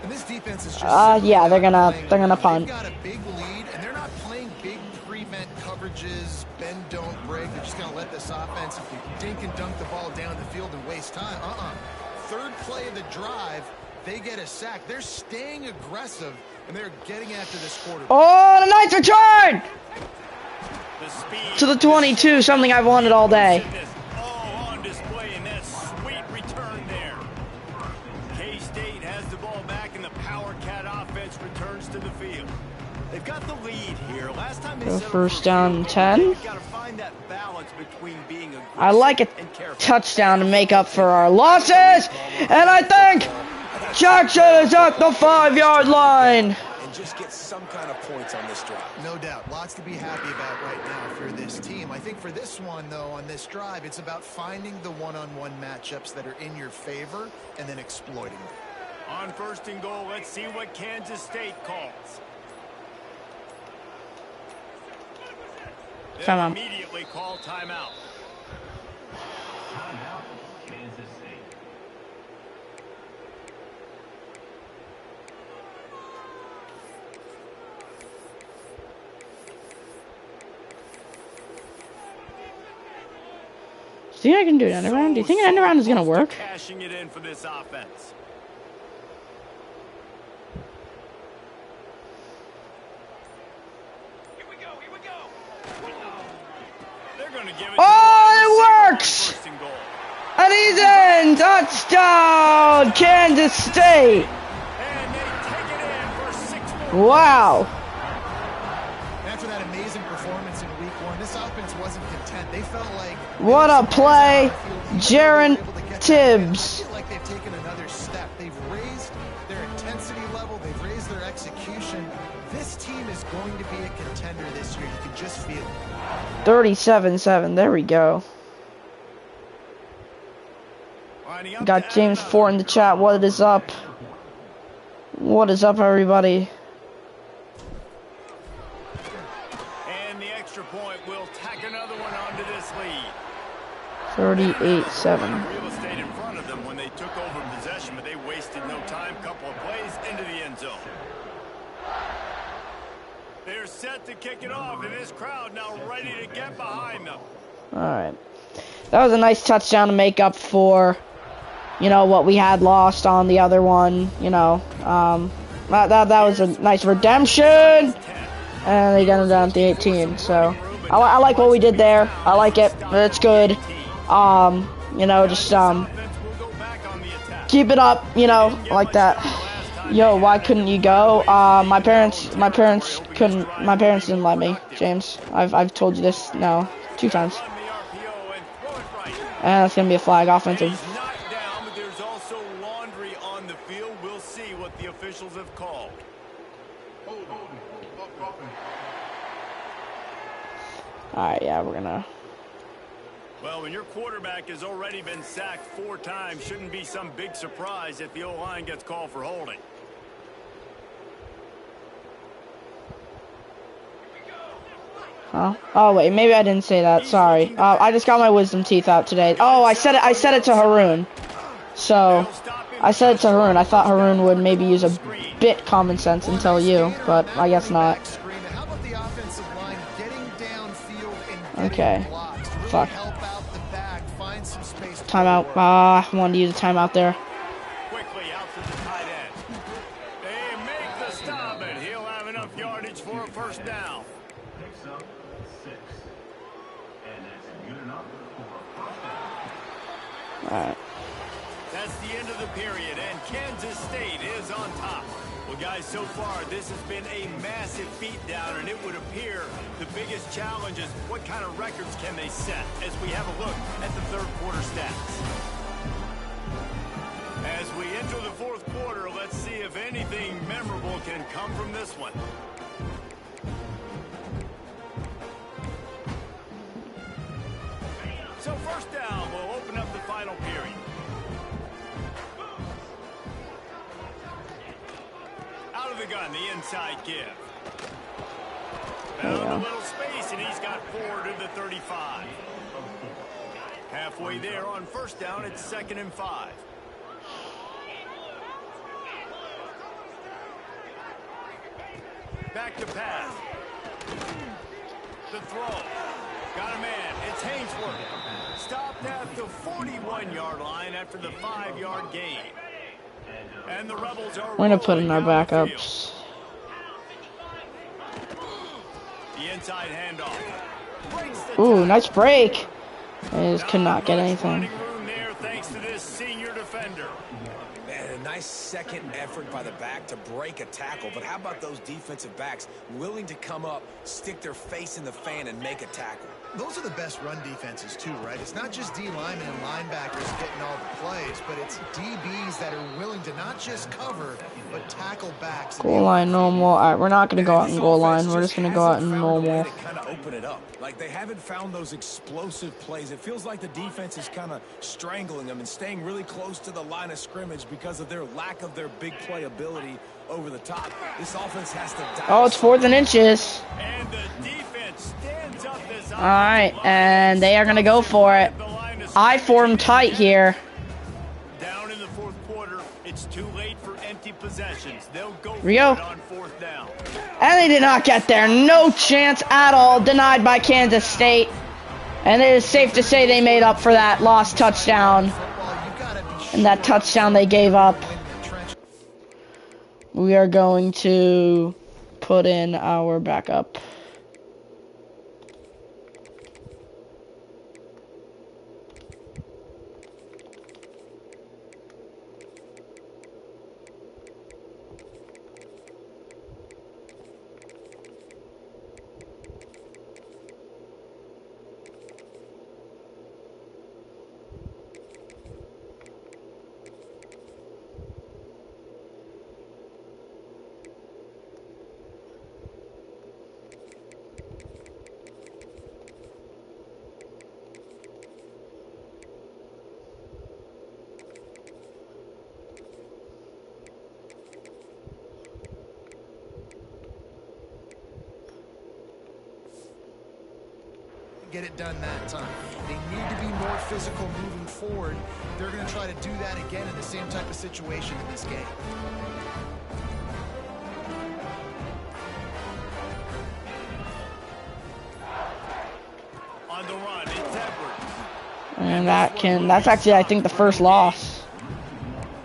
this defense is just yeah, they're gonna punt. They've got a big lead, and they're not playing big prevent coverages, bend don't break. They're just gonna let this offense dink and dunk the ball down the field and waste time. Third play of the drive, they get a sack. They're staying aggressive, and they're getting after this quarterback. Oh, and a nice return to the 22. Something I've wanted all day. They've got the lead here. Last time they So first down and 10. I like a touchdown to make up for our losses. And I think Jackson is at the 5-yard line. And just get some kind of points on this drive. No doubt. Lots to be happy about right now for this team. I think for this one, though, on this drive, it's about finding the one-on-one matchups that are in your favor and then exploiting them. On first and goal, let's see what Kansas State calls. Timeout. Immediately call timeout. Kansas State. Do you think I can do an end around? Do you think an end around is gonna work? Cashing it in for this offense. Oh, it works! And he's in! Touchdown! Kansas State! Wow! After that amazing performance in week 1, this offense wasn't content. They felt like... What a play! Jaron Tibbs. Like they've taken another step. They've raised their intensity level. They've raised their execution. This team is going to be a contender this year. You can just feel it. 37-7. There we go. Got James Ford in the chat. What is up? What is up, everybody? And the extra point will tack another one onto this lead. 38-7. Real estate in front of them when they took over possession, but they wasted no time. Couple of plays into the end zone. They're set to kick it off, and this crowd now ready to get behind them. All right. That was a nice touchdown to make up for, you know, what we had lost on the other one. You know, that was a nice redemption, and they got him down to the 18. So I like what we did there. I like it. It's good. You know, just keep it up. You know, like that. Yo, why couldn't you go? My parents didn't let me, James. I've told you this now 2 times. And it's gonna be a flag offensive. There's also laundry on the field. We'll see what the officials have called. Alright, yeah, we're gonna... Well, when your quarterback has already been sacked 4 times, shouldn't be some big surprise if the O-line gets called for holding. Huh? Oh wait, maybe I didn't say that. Sorry. I just got my wisdom teeth out today. Oh, I said it to Haroon. So I said it to Haroon. I thought Haroon would maybe use a bit common sense and tell you, but I guess not. Okay. Fuck. Timeout. I wanted to use a timeout there. Quickly out to the tight end. They make the stop, and he'll have enough yardage for a first down. Alright. That's the end of the period, and Kansas State is on top. Well, guys, so far, this has been a massive beatdown, and it would appear the biggest challenge is what kind of records can they set as we have a look at the third quarter stats. As we enter the fourth quarter, let's see if anything memorable can come from this one. So first down, we'll open up the final period. Out of the gun, the inside give. Found a little space, and he's got 4 to the 35. Halfway there on first down, it's 2nd and 5. Back to pass. The throw. Got a man. It's Hainsworth. Stopped at the 41-yard line after the 5-yard gain. And the Rebels are We're going to put in our rolling down the backups. field. The inside handoff. Breaks the Ooh, tackle. nice break. I just could not get much anything. running room there thanks to this senior defender. Man, a nice second effort by the back to break a tackle. But how about those defensive backs willing to come up, stick their face in the fan, and make a tackle? Those are the best run defenses too, right? It's not just D linemen and linebackers getting all the plays, but it's DBs that are willing to not just cover, but tackle backs. Goal line normal. Alright, we're not going to go out in goal line. We're just going to go out in Hasn't found a way normal. to kind of open it up. Like, they haven't found those explosive plays. It feels like the defense is kind of strangling them and staying really close to the line of scrimmage because of their lack of their big play ability over the top. This offense has to dive. Oh, it's 4th and inches. And the defense stands up this Alright, and they are going to go for it. I form tight here. Down in the fourth quarter, it's too late for empty possessions. They'll go for Rio. it on 4th down. And they did not get there. No chance at all. Denied by Kansas State. And it is safe to say they made up for that lost touchdown. And that touchdown they gave up. We are going to put in our backup. Get it done that time. They need to be more physical moving forward. They're going to try to do that again in the same type of situation in this game. On the run, it's Edwards. And that's actually, I think, the first loss.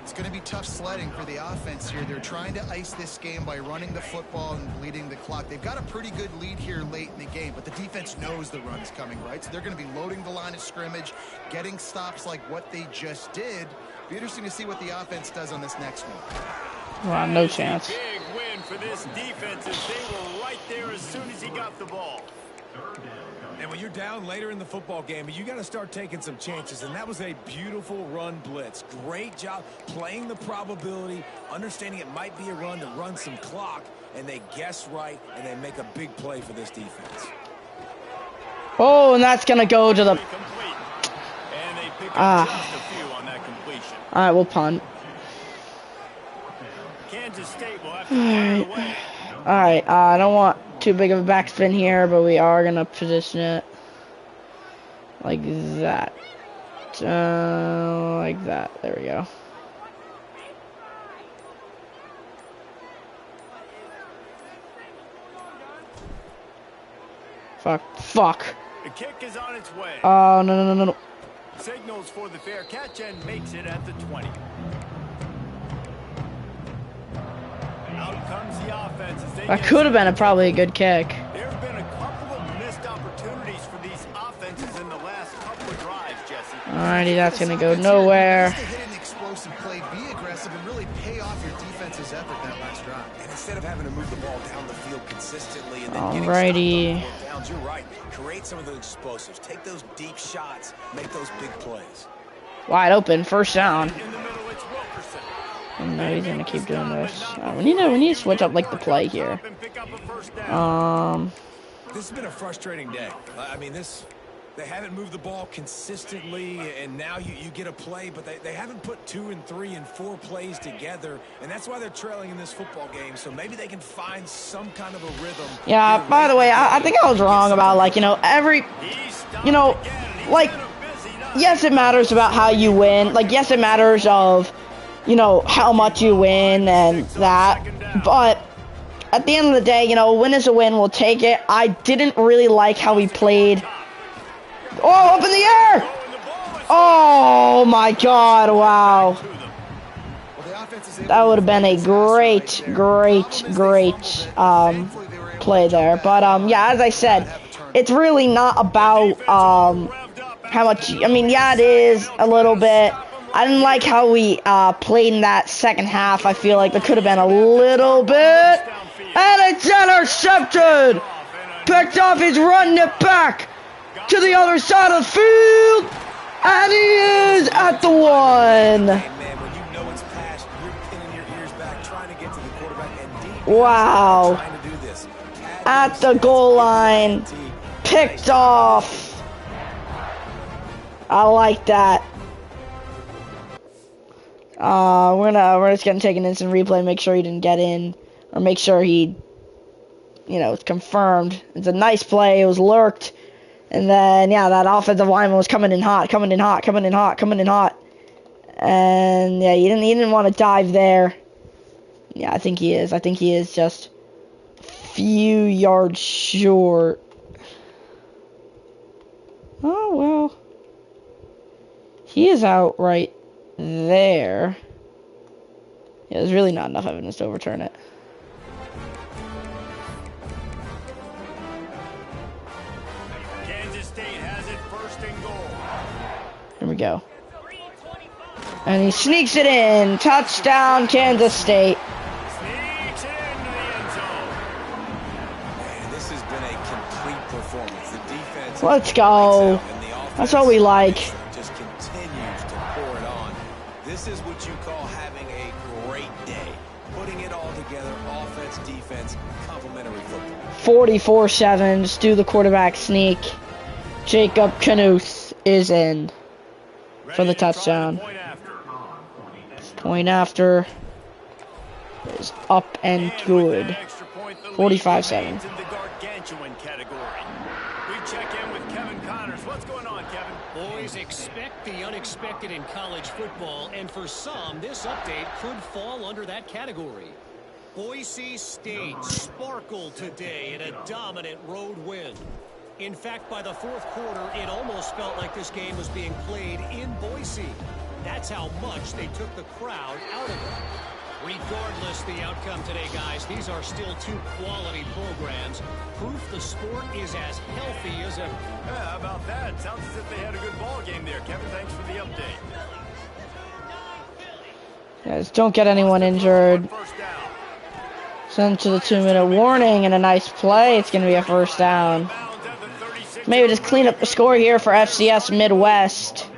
It's going to be tough sledding for the offense here. They're trying to ice this game by running the football and bleeding the clock. They've got a pretty good lead here late in the game, but the defense knows the run's coming, right? So they're going to be loading the line of scrimmage, getting stops like what they just did. Be interesting to see what the offense does on this next one. Wow, no chance. Big win for this defense as they were right there as soon as he got the ball. And when you're down later in the football game, you got to start taking some chances. And that was a beautiful run blitz. Great job playing the probability, understanding it might be a run to run some clock, and they guess right, and they make a big play for this defense. Oh, and that's going to go to the... Complete. And they pick up just a few on that completion. Alright, we'll punt. Kansas State will have to clear it away. Alright, I don't want too big of a backspin here, but we are going to position it like that. Like that. There we go. Fuck. The kick is on its way. Oh, no. Signals for the fair catch and makes it at the 20. Out comes the offense as they That could have been probably a good kick. There have been a couple of missed opportunities for these offenses in the last couple of drives, Jesse. Alrighty, that's gonna go nowhere. Just to hit an explosive play, be aggressive, and really pay off your defense's effort that last drive. And instead of having to move the ball down the field consistently and then Alrighty. getting stopped on fourth downs, you're right. Create some of those explosives. Take those deep shots. Make those big plays. Wide open, first down. Oh, no, he's gonna keep doing this. We need to switch up like the play here. This has been a frustrating day. I mean, they haven't moved the ball consistently, and now you get a play, but they haven't put 2 and 3 and 4 plays together, and that's why they're trailing in this football game. So maybe they can find some kind of a rhythm. Yeah, by the way, I think I was wrong about, like, like, yes, it matters about how you win. Like, yes, it matters of, how much you win and that. But at the end of the day, a win is a win. We'll take it. I didn't really like how we played. Oh, up in the air! Oh, my God, wow. That would have been a great play there. But, yeah, as I said, it's really not about how much. I mean, yeah, it is a little bit. I didn't like how we played in that second half. I feel like there could have been a little bit. And it's intercepted! Picked off, he's running it back to the other side of the field. And he is at the 1. Wow. At the goal line. Picked off. I like that. We're just gonna take an instant replay, make sure he didn't get in, or make sure he, it's confirmed. It's a nice play. It was lurked, and then yeah, that offensive lineman was coming in hot, and yeah, he didn't want to dive there. Yeah, I think he is just a few yards short. Oh well, he is out right there. Yeah, there's really not enough evidence to overturn it. Kansas State has it first and goal. Here we go. And he sneaks it in. Touchdown, Kansas State. Sneaks it into the end zone. Man, this has been a complete performance. The defense. Let's go. That's what we like. Just continues to pour it on. This is what you call having a great day. Putting it all together, offense, defense, complementary football. 44-7, just do the quarterback sneak. Jacob Knuth is in for the touchdown. Point after is up and good. 45-7. Boys, expect the unexpected in college football, and for some, this update could fall under that category. Boise State sparkled today in a dominant road win. In fact, by the fourth quarter, it almost felt like this game was being played in Boise. That's how much they took the crowd out of it. Regardless the outcome today, guys, these are still two quality programs. Proof the sport is as healthy as ever. Yeah, how about that? Sounds as if they had a good ball game there, Kevin. Thanks for the update. Guys, don't get anyone injured. Send to the 2-minute warning and a nice play. It's going to be a first down. Maybe just clean up the score here for FCS Midwest.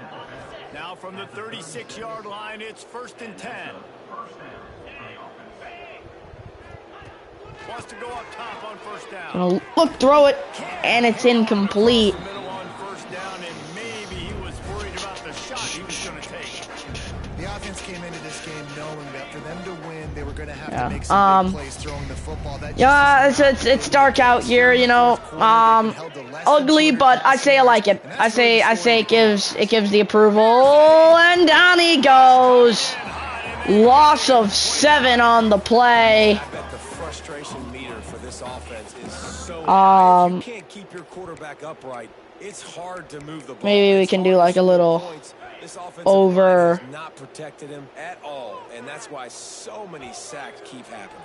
Now from the 36-yard line, it's 1st and 10. Wants to go up top on first down. Gonna look, throw it, and it's incomplete. Middle on first down, and maybe he was worried about the shot he was going to take. The offense came into this game knowing that for them to win, they were going to have to make some big plays throwing the football. Yeah, it's dark out here, ugly, but I say I like it. I say it gives the approval, and down he goes. Loss of 7 on the play. I bet the frustration meter for this offense is so high. If you can't keep your quarterback upright, it's hard to move the ball. Maybe we can do like a little over. Not protected him at all, and that's why so many sacks keep happening.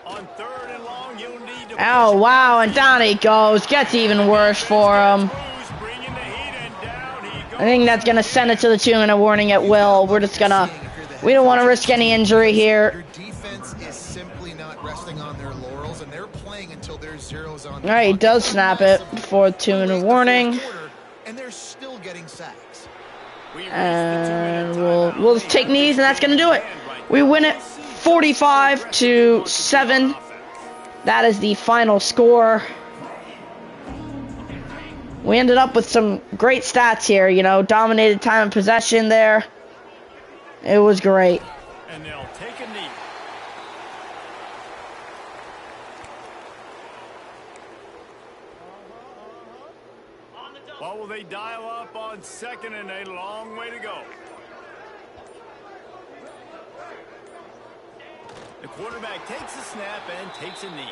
On 3rd and long, you'll need to. Oh wow, and down he goes. Gets even worse for him. I think that's going to send it to the 2-minute warning at will. We're just going to, we don't want to risk any injury here. Your defense is simply not resting on their laurels, and they're playing until there's zeros on. All right, he does snap it for 2-minute warning. And they're still getting sacks. And we'll just take knees, and that's going to do it. We win it 45-7. That is the final score. We ended up with some great stats here, you know, dominated time of possession there. It was great. And they'll take a knee. What will they dial up on second and a long way to go? The quarterback takes a snap and takes a knee.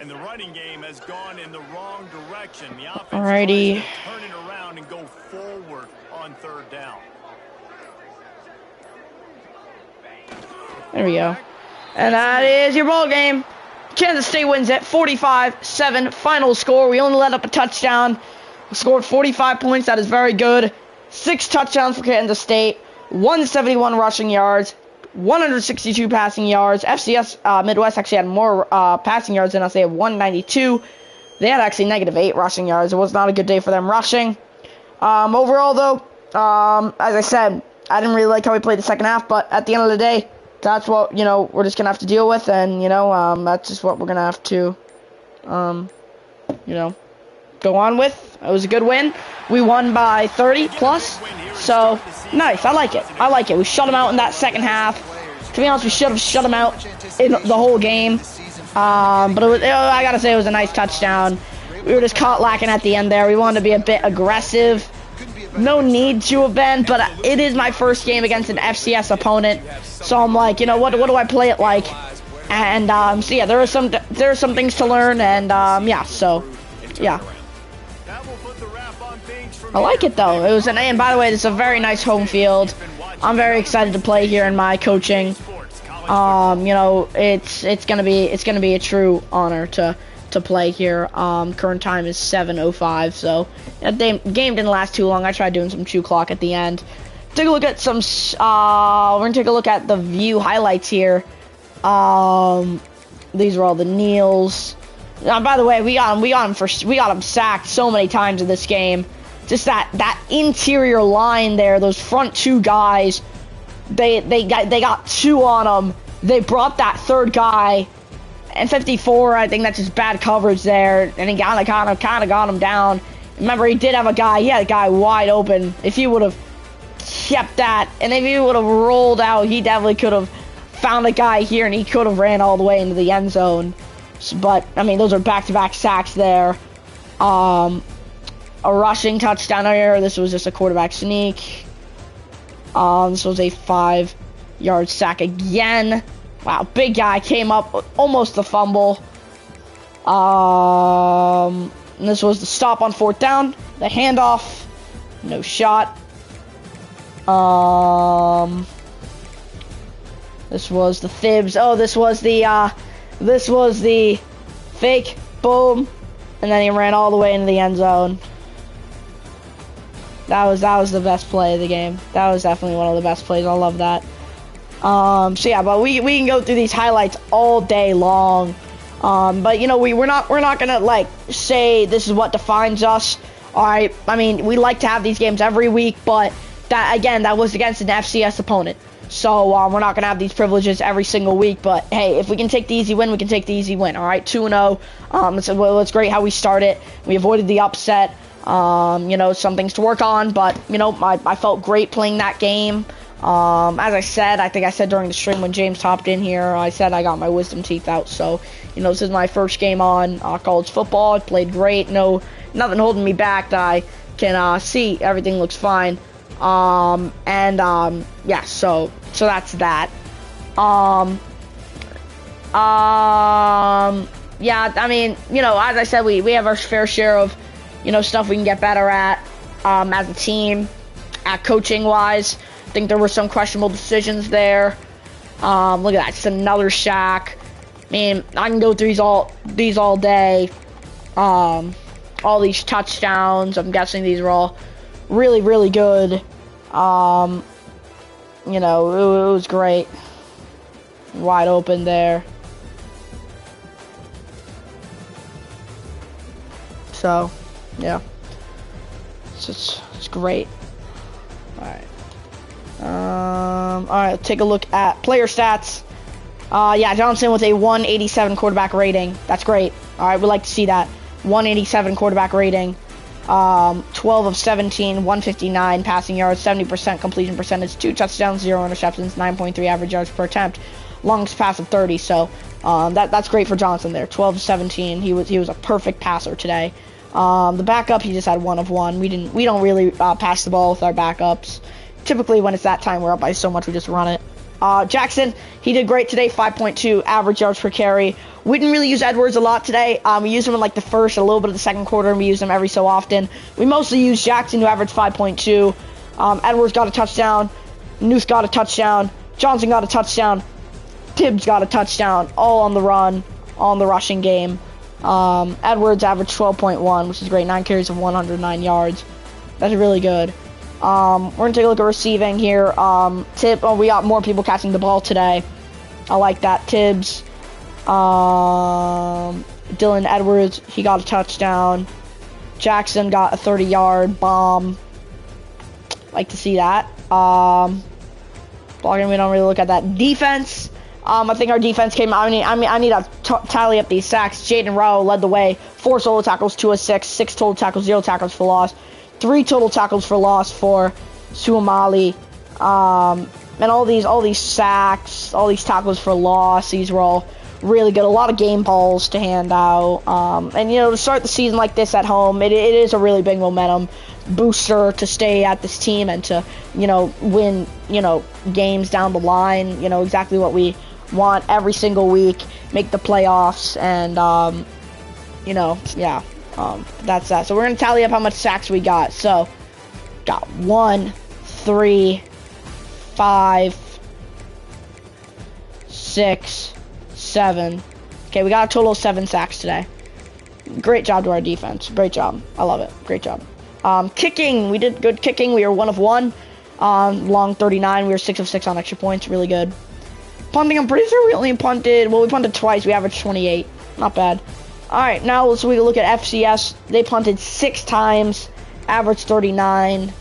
And the running game has gone in the wrong direction. The offense Alrighty. turn it around and go forward on third down. There we go. And that is your ball game. Kansas State wins it 45-7. Final score. We only let up a touchdown. We scored 45 points. That is very good. 6 touchdowns for Kansas State. 171 rushing yards. 162 passing yards. FCS Midwest actually had more passing yards than us. They had 192. They had actually -8 rushing yards. It was not a good day for them rushing. Overall, though, as I said, I didn't really like how we played the second half, but at the end of the day, that's what, you know, we're just going to have to deal with, and, you know, that's just what we're going to have to, you know, go on with. It was a good win. We won by 30 plus, so nice. I like it. I like it. We shut them out in that second half. To be honest, we should have shut them out in the whole game. But I gotta say, it was a nice touchdown. We were just caught lacking at the end there. We wanted to be a bit aggressive. No need to have been, but it is my first game against an FCS opponent, so I'm like, you know, what do I play it like? And so yeah, there are some things to learn, and yeah, so yeah. I like it though. It was and by the way, this is a very nice home field. I'm very excited to play here in my coaching. You know, it's gonna be a true honor to play here. Current time is 7:05, so the game didn't last too long. I tried doing some chew clock at the end. Take a look at some. We're gonna take a look at the view highlights here. These are all the kneels. By the way, we got him sacked so many times in this game. Just that interior line there, those front 2 guys, they got 2 on them. They brought that third guy, and 54. I think that's just bad coverage there, and he kind of got him down. Remember, he had a guy wide open. If he would have kept that, and if he would have rolled out, he definitely could have found a guy here, and he could have ran all the way into the end zone. But I mean, those are back-to-back sacks there. A rushing touchdown here. This was just a quarterback sneak. This was a 5-yard sack again. Wow, big guy came up, almost the fumble. This was the stop on 4th down. The handoff, no shot. This was the fibs. Oh, this was the fake. Boom, and then he ran all the way into the end zone. That was the best play of the game. That was definitely one of the best plays. I love that. So yeah, but we can go through these highlights all day long. But you know, we're not gonna like say this is what defines us. All right, I mean, we like to have these games every week, but that was against an FCS opponent. So we're not gonna have these privileges every single week. But hey, if we can take the easy win, we can take the easy win. All right, 2-0. It's great how we started. We avoided the upset. You know, some things to work on, but you know, I felt great playing that game. As I said, I think I said during the stream when James hopped in here, I said I got my wisdom teeth out. So, you know, this is my first game on college football. I played great. Nothing holding me back. I can see everything looks fine. Yeah, so that's that. Yeah, I mean, you know, as I said, we have our fair share of, you know, stuff we can get better at as a team, at coaching wise. I think there were some questionable decisions there. Look at that, just another sack. I mean, I can go through these all day. all these touchdowns. I'm guessing these are all really, really good. You know, it was great. Wide open there. So, yeah. It's great. Alright. Alright, let's take a look at player stats. Yeah, Johnson with a 187 quarterback rating. That's great. Alright, we'd like to see that. 187 quarterback rating. 12 of 17, 159 passing yards, 70% completion percentage, 2 touchdowns, 0 interceptions, 9.3 average yards per attempt, longest pass of 30. So that's great for Johnson there. 12 of 17. He was a perfect passer today. The backup, he just had 1 of 1. We don't really pass the ball with our backups. Typically, when it's that time, we're up by so much, we just run it. Jackson, he did great today. 5.2 average yards per carry. We didn't really use Edwards a lot today. We used him in like the first, a little bit of the second quarter, and we used him every so often. We mostly used Jackson, who averaged 5.2. Edwards got a touchdown. Newth got a touchdown. Johnson got a touchdown. Tibbs got a touchdown. All on the run, all in the rushing game. Edwards averaged 12.1, which is great. 9 carries of 109 yards. That's really good. We're going to take a look at receiving here. We got more people catching the ball today. I like that. Tibbs. Dylan Edwards, he got a touchdown. Jackson got a 30-yard bomb. Like to see that. Blocking, we don't really look at that. Defense. I think our defense came out. I need to tally up these sacks. Jaden Rao led the way. 4 solo tackles, 2 assists, 6 total tackles, 0 tackles for loss. 3 total tackles for loss for Suamali. And all these sacks, all these tackles for loss, these were all really good. A lot of game balls to hand out. And, you know, to start the season like this at home, it is a really big momentum booster to stay at this team and to, you know, win, you know, games down the line. You know, exactly what we want every single week. Make the playoffs and, you know, yeah. That's that. So we're going to tally up how much sacks we got. So, got 1, 3, 5, 6, 7. Okay, we got a total of 7 sacks today. Great job to our defense. Great job. I love it. Great job. Kicking, we did good kicking. We were 1 of 1. Long 39. We were 6 of 6 on extra points. Really good. Punting, I'm pretty sure we only punted. Well, we punted twice. We averaged 28. Not bad. Alright, now let's look at FCS. They punted 6 times, average 39.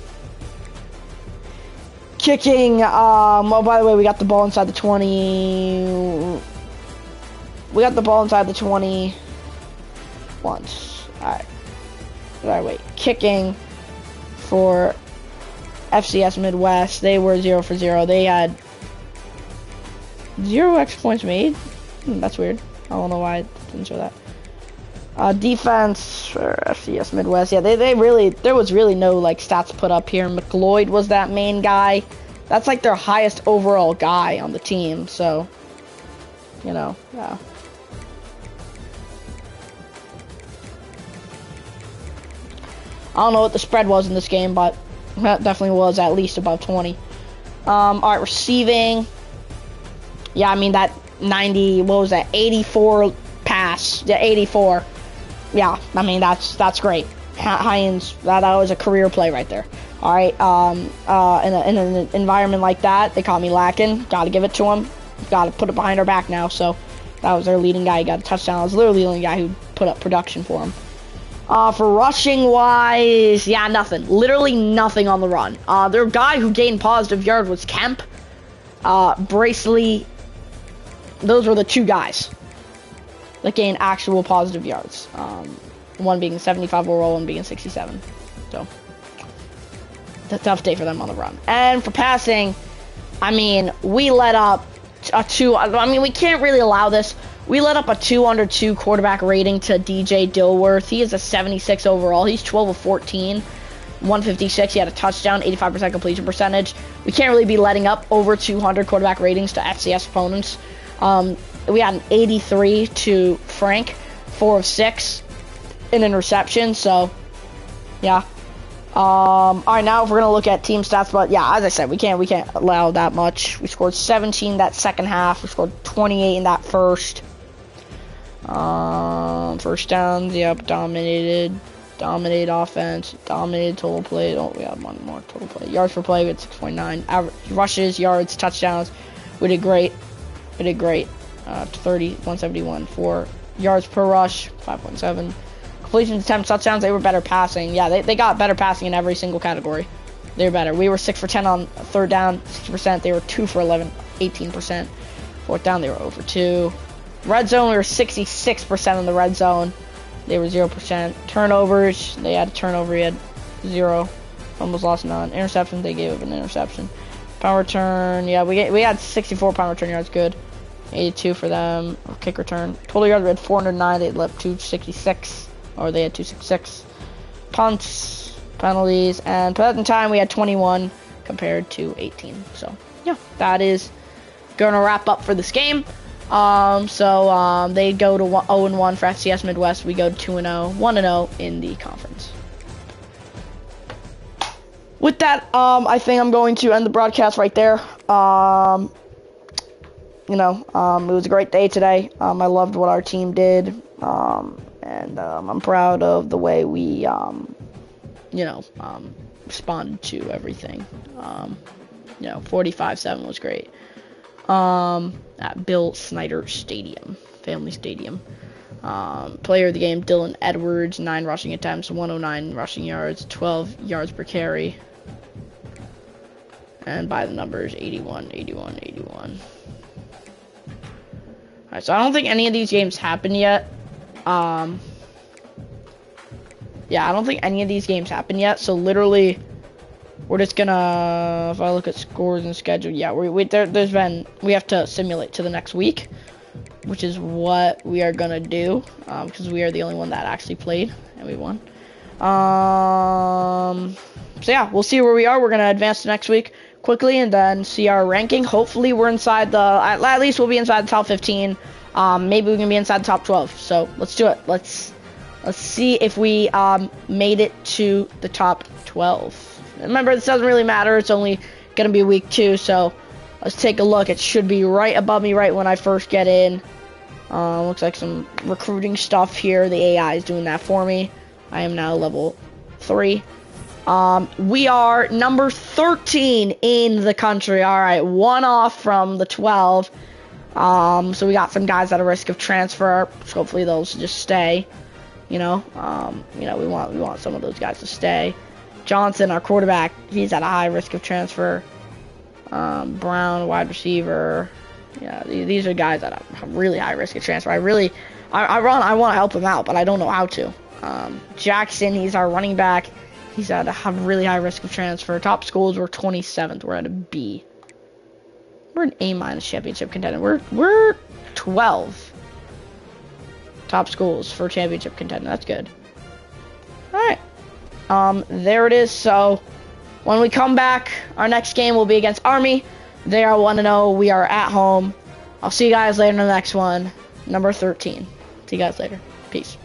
Kicking, oh, by the way, we got the ball inside the 20. We got the ball inside the 20 once. Alright. Wait. Kicking for FCS Midwest, they were 0 for 0. They had 0 extra points made. That's weird. I don't know why it didn't show that. Defense for FCS Midwest. Yeah, they really, there was really no like stats put up here. McLeod was that main guy. That's like their highest overall guy on the team. So, you know, yeah. I don't know what the spread was in this game, but that definitely was at least above 20. Alright, receiving. Yeah, I mean that 90, what was that? 84 pass. Yeah, 84. Yeah, I mean that's great. Hines, that was a career play right there. All right, in an environment like that, they caught me lacking. Got to give it to him. Got to put it behind our back now. So that was their leading guy. He got a touchdown. I was literally the only guy who put up production for him. For rushing wise, yeah, nothing. Literally nothing on the run. Their guy who gained positive yards was Kemp, Bracely. Those were the 2 guys that gained actual positive yards. One being 75 overall, one being 67. So, it's a tough day for them on the run. And for passing, I mean, we let up a 2. I mean, we can't really allow this. We let up a 2 under 2 quarterback rating to DJ Dilworth. He is a 76 overall. He's 12 of 14, 156. He had a touchdown, 85% completion percentage. We can't really be letting up over 200 quarterback ratings to FCS opponents. We had an 83 to Frank, 4 of 6 in interception. So, yeah. All right, now if we're gonna look at team stats, but yeah, as I said, we can't allow that much. We scored 17 that second half. We scored 28 in that first. First downs, yep, dominated offense, dominated total play. Oh, we have one more total play. Yards per play, we had 6.9. Average rushes, yards, touchdowns, we did great. 171 for yards per rush, 5.7. Completions, attempts, touchdowns, they were better passing. Yeah, they got better passing in every single category. They were better. We were 6 for 10 on third down, 60%. They were 2 for 11, 18%. Fourth down, they were over 2. Red zone, we were 66% in the red zone. They were 0%. Turnovers, they had a turnover, he had 0. Almost lost none. Interceptions, they gave up an interception. Pound return, yeah, we had 64 pound return yards, good. 82 for them. Kick return. Total yards, we had 409. They had left 266, or they had 266. Punts, penalties, and present time we had 21 compared to 18. So yeah, that is gonna wrap up for this game. They go to 0-1 for FCS Midwest. We go to 2-0, 1-0 in the conference. With that, I think I'm going to end the broadcast right there. It was a great day today. I loved what our team did, and I'm proud of the way we, responded to everything. 45-7 was great. At Bill Snyder Stadium, Family Stadium. Player of the game, Dylan Edwards, 9 rushing attempts, 109 rushing yards, 12 yards per carry. And by the numbers, 81. Alright, so I don't think any of these games happened yet. I don't think any of these games happened yet. So literally, we're just gonna, if I look at scores and schedule, yeah, we have to simulate to the next week, which is what we are gonna do, because we are the only one that actually played and we won. So yeah, we'll see where we are. We're gonna advance to next week quickly and then see our ranking. Hopefully we're inside at least we'll be inside the top 15. Maybe we can be inside the top 12. So let's do it. Let's see if we made it to the top 12. Remember, this doesn't really matter. It's only gonna be week 2. So let's take a look. It should be right above me right when I first get in. Looks like some recruiting stuff here. The AI is doing that for me. I am now level 3. We are number 13 in the country. All right, 1 off from the 12. So we got some guys at a risk of transfer. So hopefully those just stay. We want some of those guys to stay. Johnson, our quarterback, he's at a high risk of transfer. Brown, wide receiver. Yeah, these are guys that have really high risk of transfer. I want to help him out, but I don't know how to. Jackson, he's our running back. He's at a really high risk of transfer. Top schools, we're 27th. We're at a B. We're an A- championship contender. We're 12. Top schools for championship contender. That's good. All right. There it is. So when we come back, our next game will be against Army. They are 1-0. We are at home. I'll see you guys later in the next one. Number 13. See you guys later. Peace.